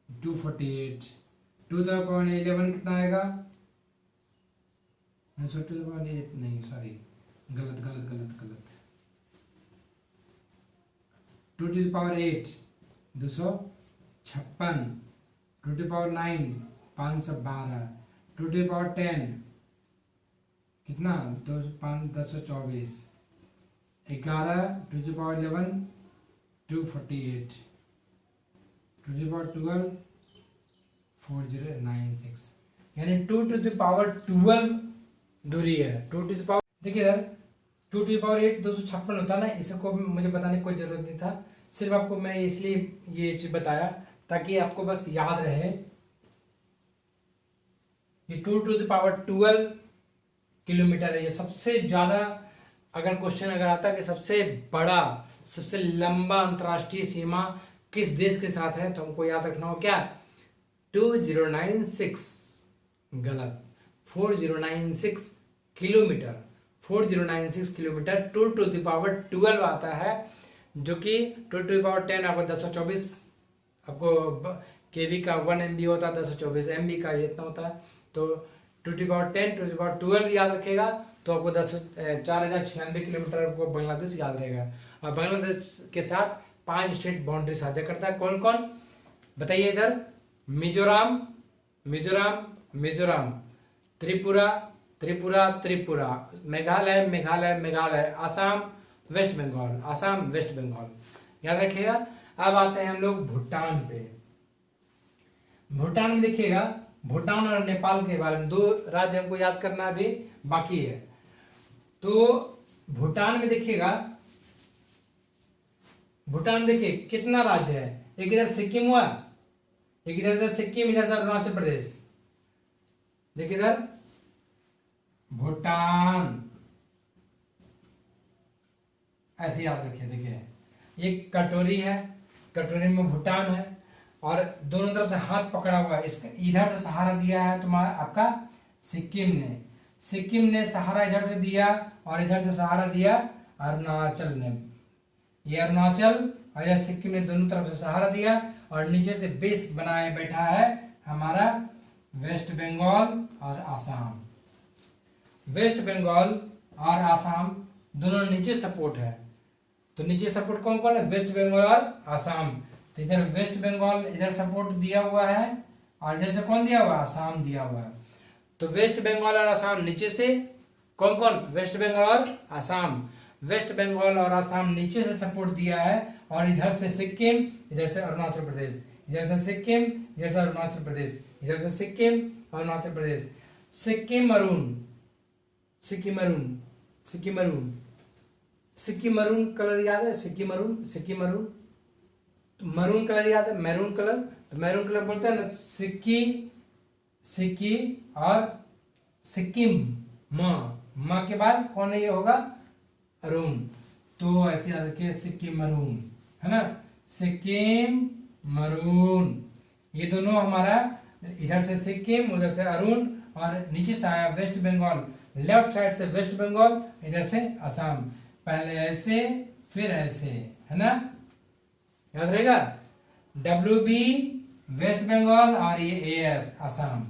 Speaker 2: 248। 2 टू द पावर 11 कितना आएगा? 2 टू द पावर 8 नहीं, सॉरी, गलत गलत गलत गलत। 2 to the power 8 256। 2 to the power 9 512। 2 to the power 10 कितना? 1024। 11। 2 to the power 11 248। 2 to the power 12 4096, यानी 2 टू द पावर 12 दूरी है। 2 टू द पावर, देखिए इधर 2 टू द पावर 8 256 होता ना, इसको मुझे बताने की कोई जरूरत नहीं था, सिर्फ आपको मैं इसलिए ये चीज बताया ताकि आपको बस याद रहे कि 2 टू द पावर 12 किलोमीटर है। ये सबसे ज्यादा, अगर क्वेश्चन अगर आता है कि सबसे बड़ा, सबसे लंबा अंतर्राष्ट्रीय सीमा किस देश के साथ है, तो हमको याद रखना हो क्या? 2096, गलत, 4096 kilometre. 4096 kilometre 2 to the power 12 आता है, जो कि 2 टू द पावर 10 आपको 1024, आपको केबी का 1 MB होता है, 1024 MB का ये इतना होता है। तो 2 to the power 10 2 to the power 12 याद रखेगा तो आपको 4096 किलोमीटर आपको बांग्लादेश याद रहेगा। और बांग्लादेश के साथ 5 स्टेट बाउंड्री साझा करता है। कौन कौन बताइए इधर? मिजोरम, मिजोरम, मिजोरम, त्रिपुरा, त्रिपुरा, त्रिपुरा, मेघालय, मेघालय, मेघालय, आसाम, वेस्ट बंगाल, आसाम, वेस्ट बंगाल, याद रखिएगा। अब आते हैं हम लोग भूटान पे। भूटान में देखिएगा, भूटान और नेपाल के बारे में 2 राज्य हमको याद करना अभी बाकी है। तो भूटान में देखिएगा, भूटान देखिए कितना राज्य है। एक इधर सिक्किम हुआ, एक इधर से सिक्किम, इधर से अरुणाचल प्रदेश। देखिए इधर भूटान, ऐसे याद रखिए। देखिए एक कटोरी है, कटोरी में भूटान है और दोनों तरफ से हाथ पकड़ा हुआ है। इसका इधर से सहारा दिया है तुम्हारा आपका सिक्किम ने, सिक्किम ने सहारा इधर से दिया और इधर से सहारा दिया अरुणाचल ने। ये अरुणाचल और इधर सिक्किम ने दोनों तरफ से सहारा दिया और नीचे से बेस बनाए बैठा है हमारा वेस्ट बंगाल और आसाम। वेस्ट बंगाल और आसाम दोनों नीचे सपोर्ट है। तो नीचे सपोर्ट कौन कौन है? वेस्ट बंगाल और आसाम। तो इधर वेस्ट बंगाल इधर सपोर्ट दिया हुआ है और इधर से कौन दिया हुआ है? आसाम दिया हुआ है। तो वेस्ट बंगाल और आसाम नीचे से, कौन कौन? वेस्ट बंगाल और आसाम। वेस्ट बंगाल और आसाम नीचे से सपोर्ट दिया है और इधर से सिक्किम, इधर से अरुणाचल प्रदेश, इधर से सिक्किम, इधर से अरुणाचल प्रदेश, इधर से Sikkim, Arunachal Pradesh. Sikkim maroon, Sikkim maroon, Sikkim maroon, Sikkim maroon colour याद है? सिक्किम मरून, सिक्किम मरून, तो मरून कलर याद है? Maroon colour. तो मैरून कलर बोलते हैं ना, सिक्की, सिक्की और सिक्किम, माँ के बाद कौन है? ये होगा अरुण। तो ऐसे याद रखिए, सिक्किम मरून, है ना, सिक्किम मरून। ये दोनों हमारा इधर से सिक्किम, उधर से अरुण और नीचे से आया वेस्ट बंगाल। लेफ्ट साइड से वेस्ट बंगाल, इधर से असम। पहले ऐसे फिर ऐसे, है ना, याद रहेगा। WB वेस्ट बंगाल और ये AS असम।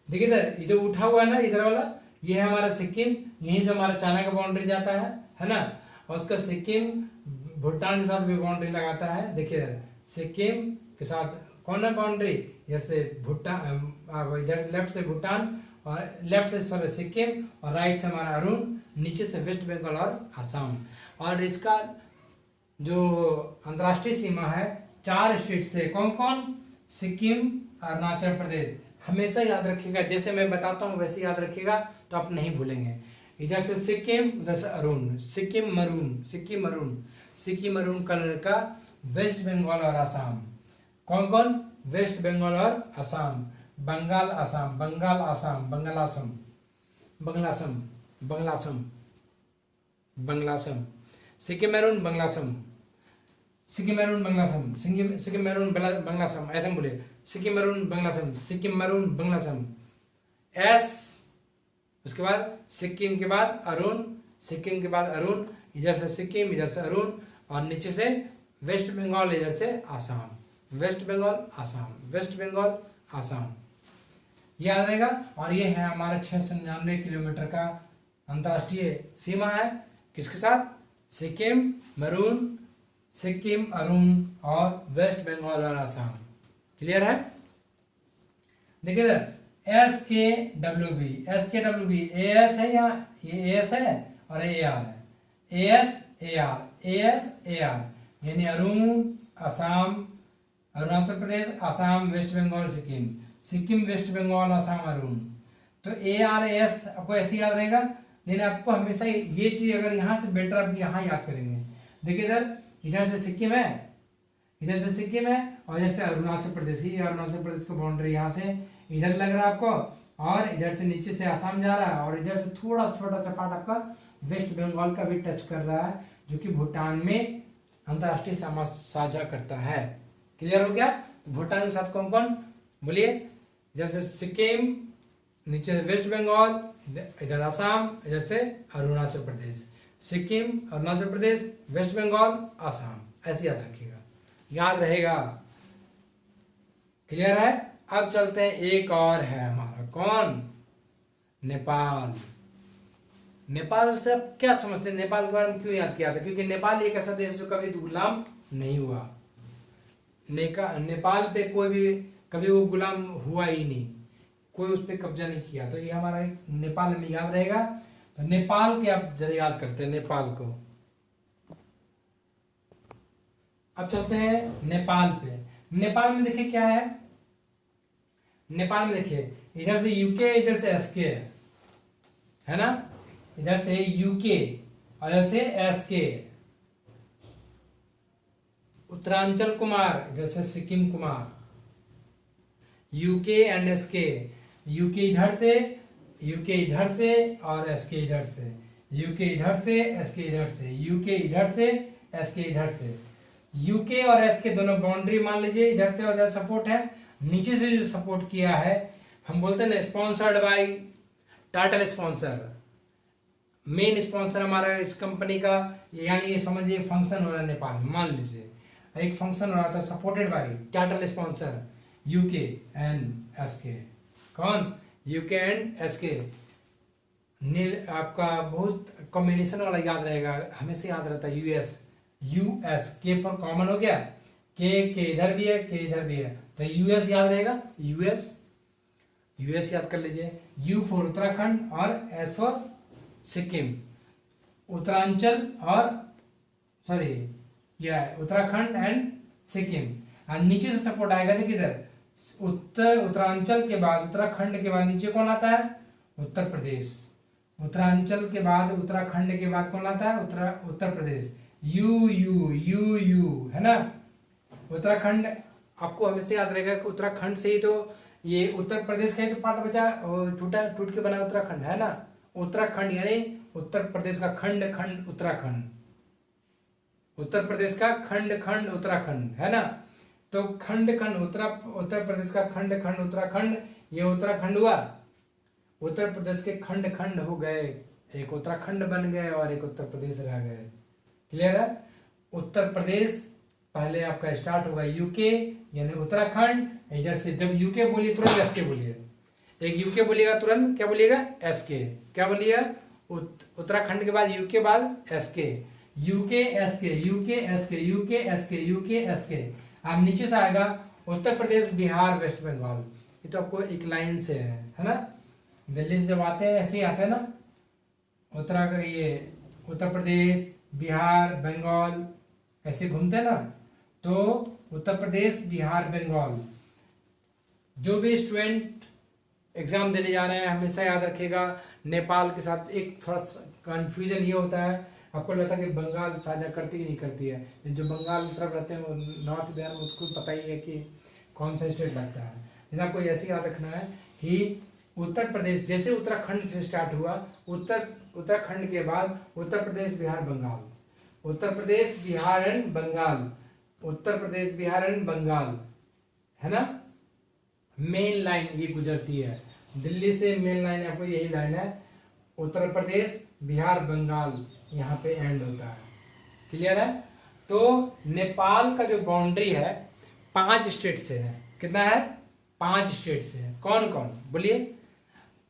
Speaker 2: देखिए इधर, इधर उठा हुआ है ना इधर वाला, ये है हमारा सिक्किम। यहीं से हमारा चाइना का बाउंड्री जाता है ना। और उसका सिक्किम भूटान के साथ भी बाउंड्री लगाता है। देखिए सिक्किम के साथ कौन है बाउंड्री? इधर से भूटान, इधर लेफ्ट से भूटान और लेफ्ट से सॉरी सिक्किम और राइट से हमारा अरुण, नीचे से वेस्ट बंगाल और असम। और इसका जो अंतर्राष्ट्रीय सीमा है 4 स्टेट से, कौन कौन? सिक्किम, अरुणाचल प्रदेश, हमेशा याद रखिएगा, जैसे मैं बताता हूँ वैसे याद रखिएगा तो आप नहीं भूलेंगे। इधर से सिक्किम, उधर से Arun, Sikkim maroon, Sikkim maroon, Sikkim maroon colour का वेस्ट बंगाल और असम। कौन कौन? वेस्ट बंगाल और असम, बंगाल असम, बंगाल असम, बंगाल असम, बंगलासम, बंगलासम, बंगलासम, सिक्किम मैरून बंगलासम, सिक्किम मैरून बंगलासम, सिक्किम मैरून बंगलासम, ऐसे हम बोले, सिक्किम मैरून बंगलासम, सिक्किम मैरून बंगलासम। एस, उसके बाद सिक्किम के बाद अरुण, सिक्किम के बाद अरुण, इधर से सिक्किम, इधर से अरुण, और नीचे से वेस्ट बंगाल, इधर से आसाम, वेस्ट बंगाल आसाम, वेस्ट बंगाल आसाम, याद रहेगा। और ये है हमारा 699 किलोमीटर का अंतर्राष्ट्रीय सीमा है, किसके साथ? सिक्किम मरून, सिक्किम अरुण और वेस्ट बंगाल और आसाम। क्लियर है? देखिए इधर एस के डब्ल्यू बी, एस के डब्ल्यू बी, ए एस है, यहाँ ये एस है और ए आर है, A S A R, A S A R, यानी अरुण असम, अरुणाचल प्रदेश, आसाम, वेस्ट बंगाल, सिक्किम, सिक्किम, वेस्ट बंगाल, आसाम, अरुण। तो ए आर एस आपको ऐसे याद रहेगा, लेकिन आपको हमेशा ये चीज अगर यहाँ से बेटर आप यहाँ याद करेंगे। देखिए इधर, इधर से सिक्किम है, इधर से सिक्किम है, और इधर से अरुणाचल प्रदेश, ही अरुणाचल प्रदेश का बाउंड्री यहाँ से इधर लग रहा है आपको, और इधर से नीचे से आसाम जा रहा है, और इधर से थोड़ा छोटा सा पार्ट आपका वेस्ट बंगाल का भी टच कर रहा है, जो कि भूटान में अंतरराष्ट्रीय सीमा साझा करता है। क्लियर हो गया? भूटान के साथ कौन कौन बोलिए? इधर से सिक्किम, नीचे से वेस्ट बंगाल, इधर आसाम, इधर से अरुणाचल प्रदेश, सिक्किम, अरुणाचल प्रदेश, वेस्ट बंगाल, आसाम, ऐसे याद रखिएगा, याद रहेगा। क्लियर है? अब चलते हैं, एक और है हमारा, कौन? नेपाल। नेपाल से आप क्या समझते हैं? नेपाल के बारे में क्यों याद किया था? क्योंकि नेपाल एक ऐसा देश जो कभी गुलाम नहीं हुआ, नेपाल पे कोई भी कभी वो गुलाम हुआ ही नहीं, कोई उस पर कब्जा नहीं किया, तो ये हमारा नेपाल में याद रहेगा। तो नेपाल के आप जरा याद करते हैं, नेपाल को। अब चलते हैं नेपाल पे। नेपाल में देखिए क्या है, नेपाल में देखिए इधर से यूके, इधर से एसके है ना, इधर से यूके और इधर से एसके, उत्तरांचल कुमार, इधर से Sikkim Kumar, UK and SK, UK इधर से, यूके इधर से और एसके इधर से, यूके इधर से, एसके इधर से, यूके इधर से, एसके इधर से। यूके और एसके दोनों बाउंड्री मान लीजिए, इधर से और इधर सपोर्ट है, नीचे से जो सपोर्ट किया है हम बोलते हैं ना sponsored by title sponsor, main sponsor हमारा इस कंपनी का, यानी ये समझिए फंक्शन हो रहा है नेपाल में, मान लीजिए एक फंक्शन हो रहा था supported by title sponsor UK and SK. कौन? UK and SK. नील आपका बहुत कॉम्बिनेशन वाला याद रहेगा, हमेशा याद रहता है यूएस, यूएस, के फॉर कॉमन हो गया, के इधर भी है, के इधर भी है, तो यूएस याद रहेगा, यूएस, यूएस याद कर लीजिए। यू फॉर उत्तराखंड और एस फॉर सिक्किम, उत्तरांचल और सॉरी यह उत्तराखंड एंड सिक्किम। और नीचे से सपोर्ट आएगा, देखिए इधर उत्तरांचल के बाद, उत्तराखंड के बाद नीचे कौन आता है? उत्तर प्रदेश। उत्तरांचल के बाद, उत्तराखंड के बाद कौन आता है? Uttar Pradesh. You you you you है ना, उत्तराखंड आपको हमेशा याद रहेगा कि उत्तराखंड से ही तो ये उत्तर प्रदेश का ही तो पार्ट बचा, टूट के बना उत्तराखंड है ना, उत्तराखंड यानी उत्तर प्रदेश का खंड, खंड उत्तराखंड, उत्तर प्रदेश का खंड, खंड उत्तराखंड है ना, तो खंड खंड उत्तर प्रदेश का खंड, खंड उत्तराखंड, ये उत्तराखंड हुआ, उत्तर प्रदेश के खंड खंड हो गए, एक उत्तराखंड बन गए और एक उत्तर प्रदेश रह गए। क्लियर है? उत्तर प्रदेश पहले आपका स्टार्ट होगा यूके यानी उत्तराखंड, इधर से जब यूके बोलिए तुरंत एसके बोलिए, एक यूके बोलिएगा तुरंत क्या बोलिएगा? एसके। क्या बोलिएगा? उत्तराखंड के बाद यूके बाद SK, UK SK, UK SK, UK SK, UK SK. अब नीचे से आएगा उत्तर प्रदेश, बिहार, वेस्ट बंगाल, ये तो आपको एक लाइन से है ना, दिल्ली से जब आते हैं ऐसे ही आते हैं ना, उत्तर प्रदेश, बिहार, बंगाल ऐसे घूमते हैं ना, तो उत्तर प्रदेश, बिहार, बंगाल। जो भी स्टूडेंट एग्जाम देने जा रहे हैं हमेशा याद रखिएगा नेपाल के साथ एक थोड़ा कंफ्यूजन ये होता है, आपको लगता है कि बंगाल साझा करती कि नहीं करती है, जो बंगाल की तरफ रहते हैं वो नॉर्थ बिहार में उसको पता ही है कि कौन सा स्टेट लगता है। लेकिन आपको ऐसे याद रखना है कि उत्तर प्रदेश जैसे उत्तराखंड से स्टार्ट हुआ, उत्तराखंड के बाद उत्तर प्रदेश बिहार बंगाल, उत्तर प्रदेश बिहार एंड बंगाल, उत्तर प्रदेश बिहार एंड बंगाल, है ना। मेन लाइन ये गुजरती है दिल्ली से, मेन लाइन आपको यही लाइन है, उत्तर प्रदेश बिहार बंगाल यहाँ पे एंड होता है। क्लियर है। तो नेपाल का जो बाउंड्री है 5 स्टेट से है। कितना है? 5 स्टेट से है। कौन कौन बोलिए?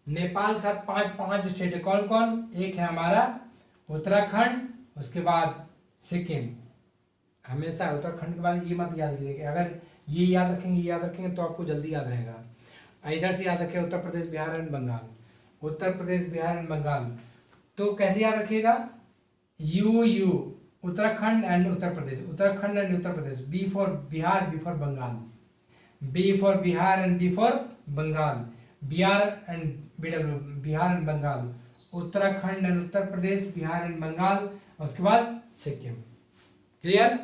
Speaker 2: नेपाल के साथ पांच स्टेट है। कौन कौन? एक है हमारा उत्तराखंड, उसके बाद सिक्किम। हमेशा उत्तराखंड के बाद ये मत याद कीजिएगा, अगर ये याद रखेंगे तो आपको जल्दी याद रहेगा। इधर से याद रखिए उत्तर प्रदेश बिहार एंड बंगाल, उत्तर प्रदेश बिहार एंड बंगाल। तो कैसे याद रखिएगा? U Uttarakhand and Uttar Pradesh, Uttarakhand and Uttar Pradesh. B for Bihar, B for Bengal, B for Bihar and B for Bengal, Bihar and BW, Bihar and Bengal, Uttarakhand and Uttar Pradesh, Bihar and Bengal, उसके बाद सिक्किम। क्लियर?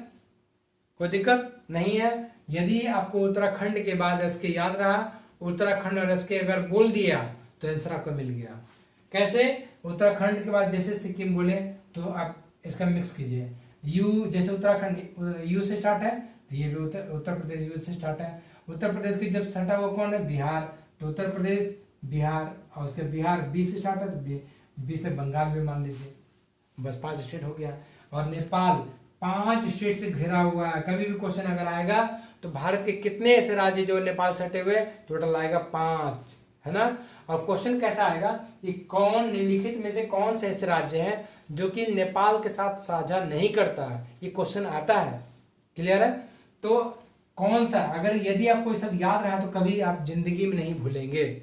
Speaker 2: कोई दिक्कत नहीं है। यदि आपको उत्तराखंड के बाद एसके याद रहा, उत्तराखंड और एसके अगर बोल दिया तो आंसर आपको मिल गया। कैसे? उत्तराखंड के बाद जैसे सिक्किम बोले तो आप इसका मिक्स कीजिए। यू जैसे उत्तराखंड यू से स्टार्ट है तो ये भी उत्तर प्रदेश यू से स्टार्ट है। उत्तर प्रदेश की जब सटा हुआ कौन है? बिहार। तो उत्तर प्रदेश बिहार, और उसके बिहार बी से स्टार्ट है तो बी से बंगाल भी मान लीजिए। बस 5 स्टेट हो गया। और नेपाल 5 स्टेट से घिरा हुआ है। कभी भी क्वेश्चन अगर आएगा तो भारत के कितने ऐसे राज्य जो नेपाल सटे हुए, टोटल आएगा 5, है ना। और क्वेश्चन कैसा आएगा कि कौन निम्नलिखित में से कौन से ऐसे राज्य हैं जो कि नेपाल के साथ साझा नहीं करता है, ये क्वेश्चन आता है। क्लियर है। तो कौन सा, अगर यदि आपको सब याद रहा तो कभी आप जिंदगी में नहीं भूलेंगे।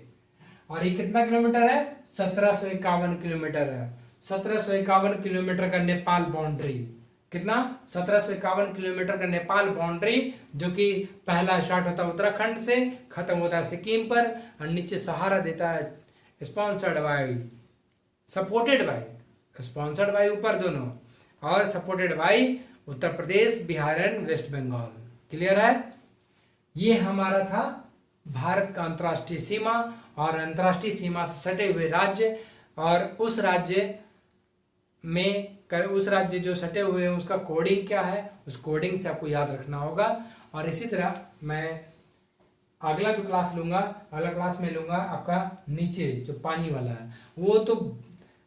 Speaker 2: और ये कितना किलोमीटर है? 1751 किलोमीटर है। 1751 किलोमीटर का नेपाल बाउंड्री। कितना? 1751 किलोमीटर का नेपाल बाउंड्री, जो कि पहला स्टार्ट होता है उत्तराखंड से, खत्म होता है सिक्किम पर, और नीचे सहारा देता है sponsored by, supported by, sponsored by ऊपर दोनों, और supported by Uttar Pradesh, Bihar and waste Bengal. Clear है। ये हमारा था भारत का अंतर्राष्ट्रीय सीमा, और अंतर्राष्ट्रीय सीमा से सटे हुए राज्य, और उस राज्य जो सटे हुए हैं उसका कोडिंग क्या है, उस कोडिंग से आपको याद रखना होगा। और इसी तरह मैं अगला जो क्लास लूंगा, अगला क्लास में लूंगा आपका नीचे जो पानी वाला है, वो तो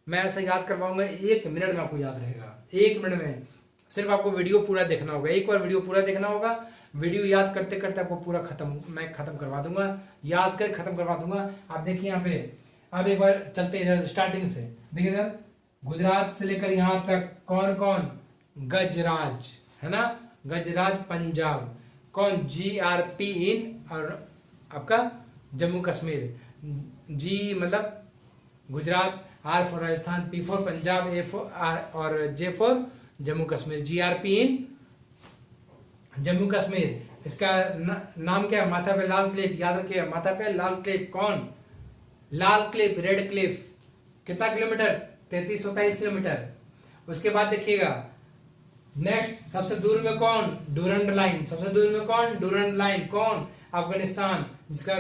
Speaker 2: मैं ऐसा याद करवाऊंगा 1 मिनट में आपको याद रहेगा। 1 मिनट में सिर्फ आपको वीडियो पूरा देखना होगा। एक बार वीडियो पूरा देखना होगा, वीडियो याद करते करते आपको पूरा मैं खत्म करवा दूंगा, याद कर खत्म करवा दूंगा। आप देखिए यहाँ पे, अब एक बार चलते हैं स्टार्टिंग से। देखिए इधर गुजरात से लेकर यहाँ तक कौन कौन? गजराज, है ना, गजराज पंजाब। कौन? GRP इन, और आपका जम्मू कश्मीर। जी मतलब Gujarat, R for Rajasthan, P for Punjab, A for और J for Jammu Kashmir. GRP इन जम्मू कश्मीर। इसका नाम क्या है? माथा पे लाल क्लिप, याद रखिए, माथा पे लाल क्लिप। कौन? लाल क्लिप, रेड क्लिफ। कितना किलोमीटर? 33-27 किलोमीटर। उसके बाद देखिएगा नेक्स्ट सबसे दूर में कौन? Durand line. सबसे दूर में कौन? Durand line. कौन? अफगानिस्तान, जिसका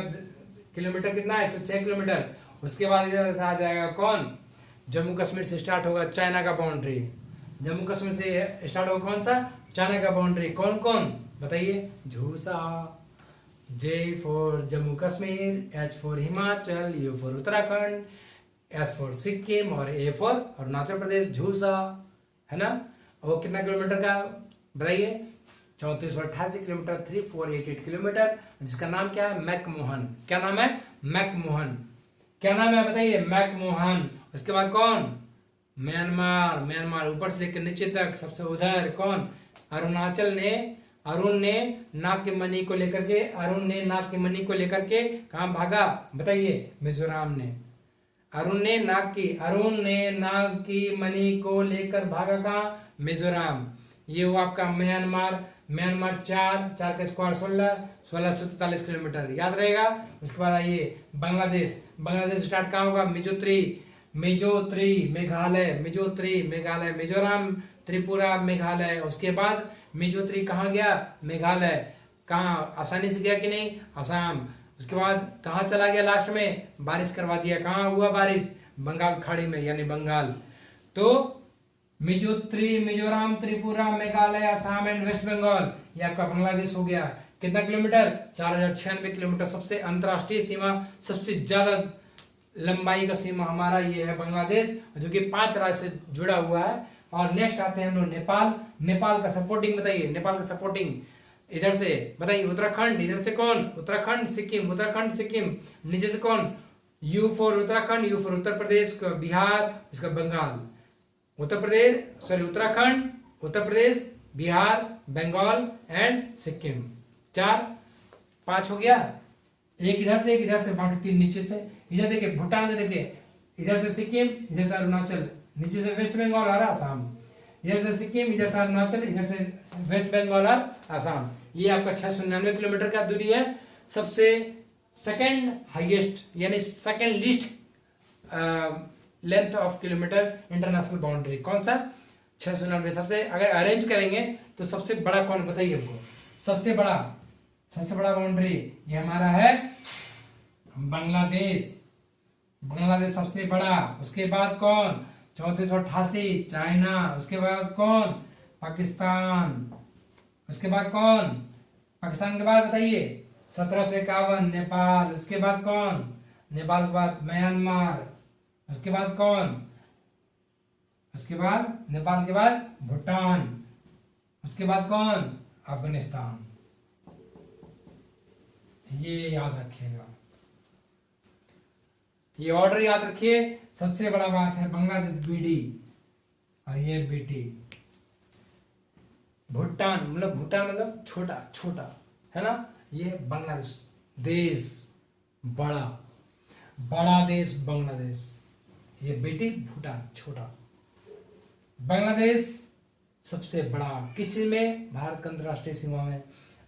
Speaker 2: किलोमीटर कितना है? 106 किलोमीटर। उसके बाद इधर से आ जाएगा कौन? जम्मू कश्मीर से स्टार्ट होगा चाइना का बाउंड्री। जम्मू कश्मीर से स्टार्ट होगा कौन सा? चाइना का बाउंड्री। कौन कौन बताइए? झूसा। J for Jammu Kashmir, H for Himachal, U for Uttarakhand, S for Sikkim, और A फॉर अरुणाचल प्रदेश। झूसा, है ना। वो कितना किलोमीटर का बताइए? 3488 किलोमीटर, 3488 किलोमीटर, जिसका नाम क्या है? मैकमोहन। क्या नाम है? मैकमोहन। क्या नाम है बताइए? मैकमोहन। उसके बाद कौन? म्यांमार। म्यांमार ऊपर से लेकर नीचे तक सबसे उधर कौन? अरुणाचल ने, अरुण ने नाग के मणि को लेकर के, अरुण ने नाग के मणि को लेकर के कहां भागा बताइए? मिजोरम ने। अरुण ने नाग की मणि को लेकर भागा कहां? मिजोरम। ये हुआ आपका म्यांमार। म्यांमार 4, 4 का स्क्वायर 16, 1643 किलोमीटर याद रहेगा। उसके बाद आइए बांग्लादेश, बांग्लादेश स्टार्ट कहाँ होगा, मिजोत्री मेघालय, मिजोरम, त्रिपुरा, मेघालय। उसके बाद मिजोत्री कहाँ गया, मेघालय, कहाँ आसानी से गया कि नहीं, असम। उसके बाद कहाँ चला गया, लास्ट में बारिश करवा दिया, कहाँ हुआ बारिश, बंगाल खाड़ी में यानी बंगाल। तो मिजोत्री, मिजोरम, त्रिपुरा, मेघालय, असम एंड वेस्ट बंगाल, ये आपका बांग्लादेश हो गया। कितना किलोमीटर, 4096 किलोमीटर। सबसे अंतरराष्ट्रीय सीमा, सबसे ज्यादा लंबाई का सीमा हमारा ये है बांग्लादेश, जो कि 5 राज्य से जुड़ा हुआ है। और नेक्स्ट आते हैं हम लोग नेपाल। नेपाल का सपोर्टिंग बताइए, नेपाल का सपोर्टिंग इधर से बताइए, उत्तराखंड, इधर से कौन, उत्तराखंड, सिक्किम, उत्तराखंड, सिक्किम, नीचे से कौन, U for Uttarakhand, U for Uttar Pradesh, Bihar, इसका बंगाल, उत्तर प्रदेश, उत्तर प्रदेश, बिहार, बंगाल एंड सिक्किम। 4 5 हो गया। एक इधर से बाकी 3 नीचे से। इधर देखिए भूटान, देखिए इधर से सिक्किम, इधर से अरुणाचल, नीचे से वेस्ट बंगाल और आसाम, इधर से सिक्किम, इधर से अरुणाचल, इधर से वेस्ट बंगाल और आसाम। ये आपका 699 किलोमीटर का दूरी है। सबसे सेकंड हाईएस्ट यानी second least length of kilometre international boundary कौन सा, 699। सबसे अगर अरेंज करेंगे तो सबसे बड़ा कौन बताइए हमको, सबसे बड़ा बाउंड्री ये हमारा है बांग्लादेश, बांग्लादेश सबसे बड़ा। उसके बाद कौन, 3488 चाइना। उसके बाद कौन, पाकिस्तान। उसके बाद कौन, पाकिस्तान के बाद बताइए 1751 नेपाल। उसके बाद कौन, नेपाल के बाद म्यांमार। उसके बाद कौन, उसके बाद नेपाल के बाद भूटान। उसके बाद कौन, अफगानिस्तान। ये याद रखिएगा, ये ऑर्डर याद रखिए। सबसे बड़ा बात है बांग्लादेश बीडी और ये बीटी। भूटान मतलब छोटा है ना, ये बांग्लादेश देश, बड़ा देश बांग्लादेश, ये बेटी भूटान छोटा। बांग्लादेश सबसे बड़ा किसी में, भारत का अंतरराष्ट्रीय सीमा में,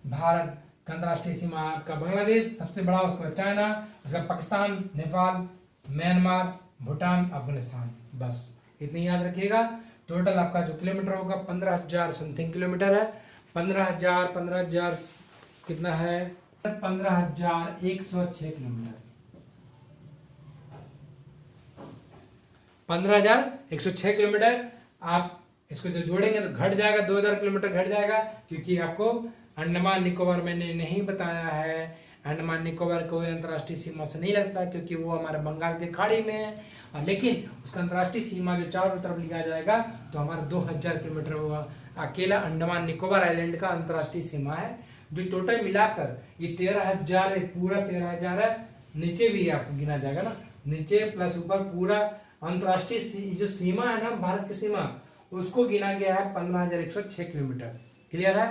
Speaker 2: भारत का अंतरराष्ट्रीय सीमा आपका बांग्लादेश सबसे बड़ा। उसके बाद चाइना, उसके बाद पाकिस्तान, नेपाल, म्यांमार, भूटान, अफगानिस्तान। बस इतनी याद रखिएगा। टोटल आपका जो किलोमीटर होगा 15,000 समथिंग किलोमीटर है। 15,000 कितना है, 15,106 किलोमीटर, 15,106 किलोमीटर। आप इसको जो जोड़ेंगे तो घट जाएगा, 2,000 किलोमीटर घट जाएगा, क्योंकि आपको अंडमान निकोबार मैंने नहीं बताया है। अंडमान निकोबार कोई अंतर्राष्ट्रीय सीमा से नहीं लगता, क्योंकि वो हमारे बंगाल के खाड़ी में है। लेकिन उसका अंतर्राष्ट्रीय सीमा जो चारों तरफ लिया जाएगा तो हमारा 2,000 किलोमीटर होगा। अकेला अंडमान निकोबार आइलैंड का अंतर्राष्ट्रीय सीमा है, जो टोटल मिलाकर ये 13,000 है, पूरा 13,000 है। नीचे भी आपको गिना जाएगा ना, नीचे प्लस ऊपर पूरा अंतर्राष्ट्रीय जो सीमा है ना, भारत की सीमा, उसको गिना गया है 15,106 किलोमीटर। क्लियर है?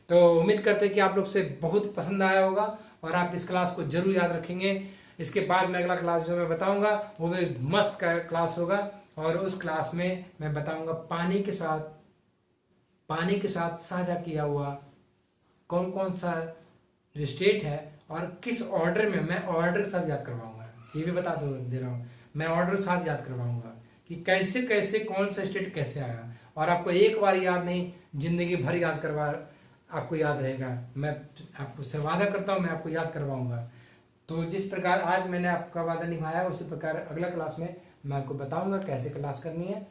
Speaker 2: तो उम्मीद करते हैं कि आप लोग से बहुत पसंद आया होगा और आप इस क्लास को जरूर याद रखेंगे। इसके बाद में अगला क्लास जो मैं बताऊंगा वो भी मस्त का क्लास होगा, और उस क्लास में मैं बताऊंगा पानी के साथ साझा किया हुआ कौन कौन सा स्टेट है और किस ऑर्डर में। मैं ऑर्डर के साथ याद करवाऊंगा, ये भी बता दे रहा हूँ, मैं ऑर्डर के साथ याद करवाऊंगा कि कैसे कैसे कौन सा स्टेट कैसे आया। और आपको एक बार याद नहीं, जिंदगी भर याद करवा, आपको याद रहेगा। मैं आपको से वादा करता हूँ, मैं आपको याद करवाऊंगा। तो जिस प्रकार आज मैंने आपका वादा निभाया, उसी प्रकार अगला क्लास में मैं आपको बताऊंगा कैसे क्लास करनी है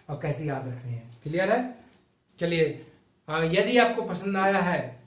Speaker 2: और कैसे याद रखनी है। क्लियर है? चलिए, यदि आपको पसंद आया है,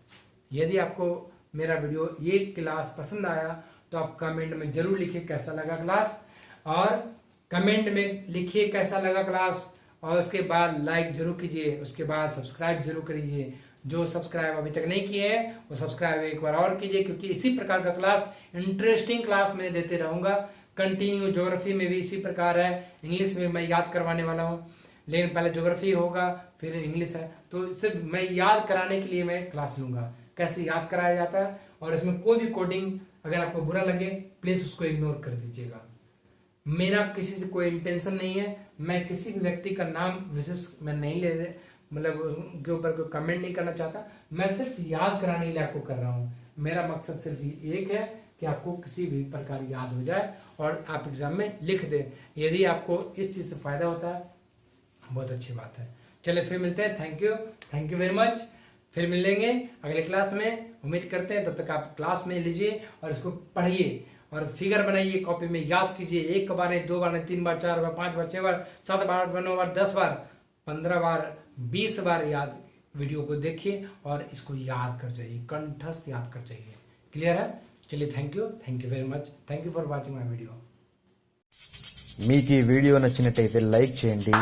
Speaker 2: यदि आपको मेरा वीडियो ये क्लास पसंद आया, तो आप कमेंट में जरूर लिखिए कैसा लगा क्लास, और कमेंट में लिखिए कैसा लगा क्लास, और उसके बाद लाइक जरूर कीजिए, उसके बाद सब्सक्राइब जरूर करिए। जो सब्सक्राइब अभी तक नहीं किए हैं वो सब्सक्राइब एक बार और कीजिए, क्योंकि इसी प्रकार का क्लास, इंटरेस्टिंग क्लास मैं देते रहूंगा कंटिन्यू। ज्योग्राफी में भी इसी प्रकार है, इंग्लिश में मैं याद करवाने वाला हूँ, लेकिन पहले ज्योग्राफी होगा फिर इंग्लिश है। तो सिर्फ मैं याद कराने के लिए मैं क्लास लूंगा, कैसे याद कराया जाता है। और इसमें कोई भी कोडिंग अगर आपको बुरा लगे प्लीज उसको इग्नोर कर दीजिएगा। मेरा किसी से कोई इंटेंशन नहीं है, मैं किसी भी व्यक्ति का नाम विशेष मैं नहीं मतलब उनके ऊपर कोई कमेंट नहीं करना चाहता, मैं सिर्फ याद कराने के लिए आपको कर रहा हूँ। मेरा मकसद सिर्फ एक है कि आपको किसी भी प्रकार याद हो जाए और आप एग्जाम में लिख दें। यदि आपको इस चीज़ से फ़ायदा होता है बहुत अच्छी बात है। चलिए फिर मिलते हैं। Thank you very much. फिर मिलेंगे अगले क्लास में, उम्मीद करते हैं। तब तक आप क्लास में लीजिए और इसको पढ़िए और फिगर बनाइए, कॉपी में याद कीजिए। 1 बार नहीं, 2 बार नहीं, 3 बार, 4 बार, 5 बार, 6 बार, 7 बार, 8 बार, 9 बार, 10 बार, 15 बार, 20 बार याद वीडियो को देखिए और इसको याद कर जाइए, कंठस्थ याद कर जाइए। क्लियर है? चलिए thank you very much. Thank you for watching my video.
Speaker 3: మీకు ఈ వీడియో నచ్చినట్టయితే లైక్ చేయండి,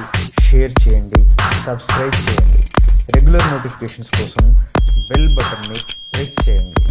Speaker 3: షేర్ చేయండి, సబ్స్క్రైబ్ చేయండి. రెగ్యులర్ నోటిఫికేషన్స్ కోసం బెల్ బటన్ని ప్రెస్ చేయండి.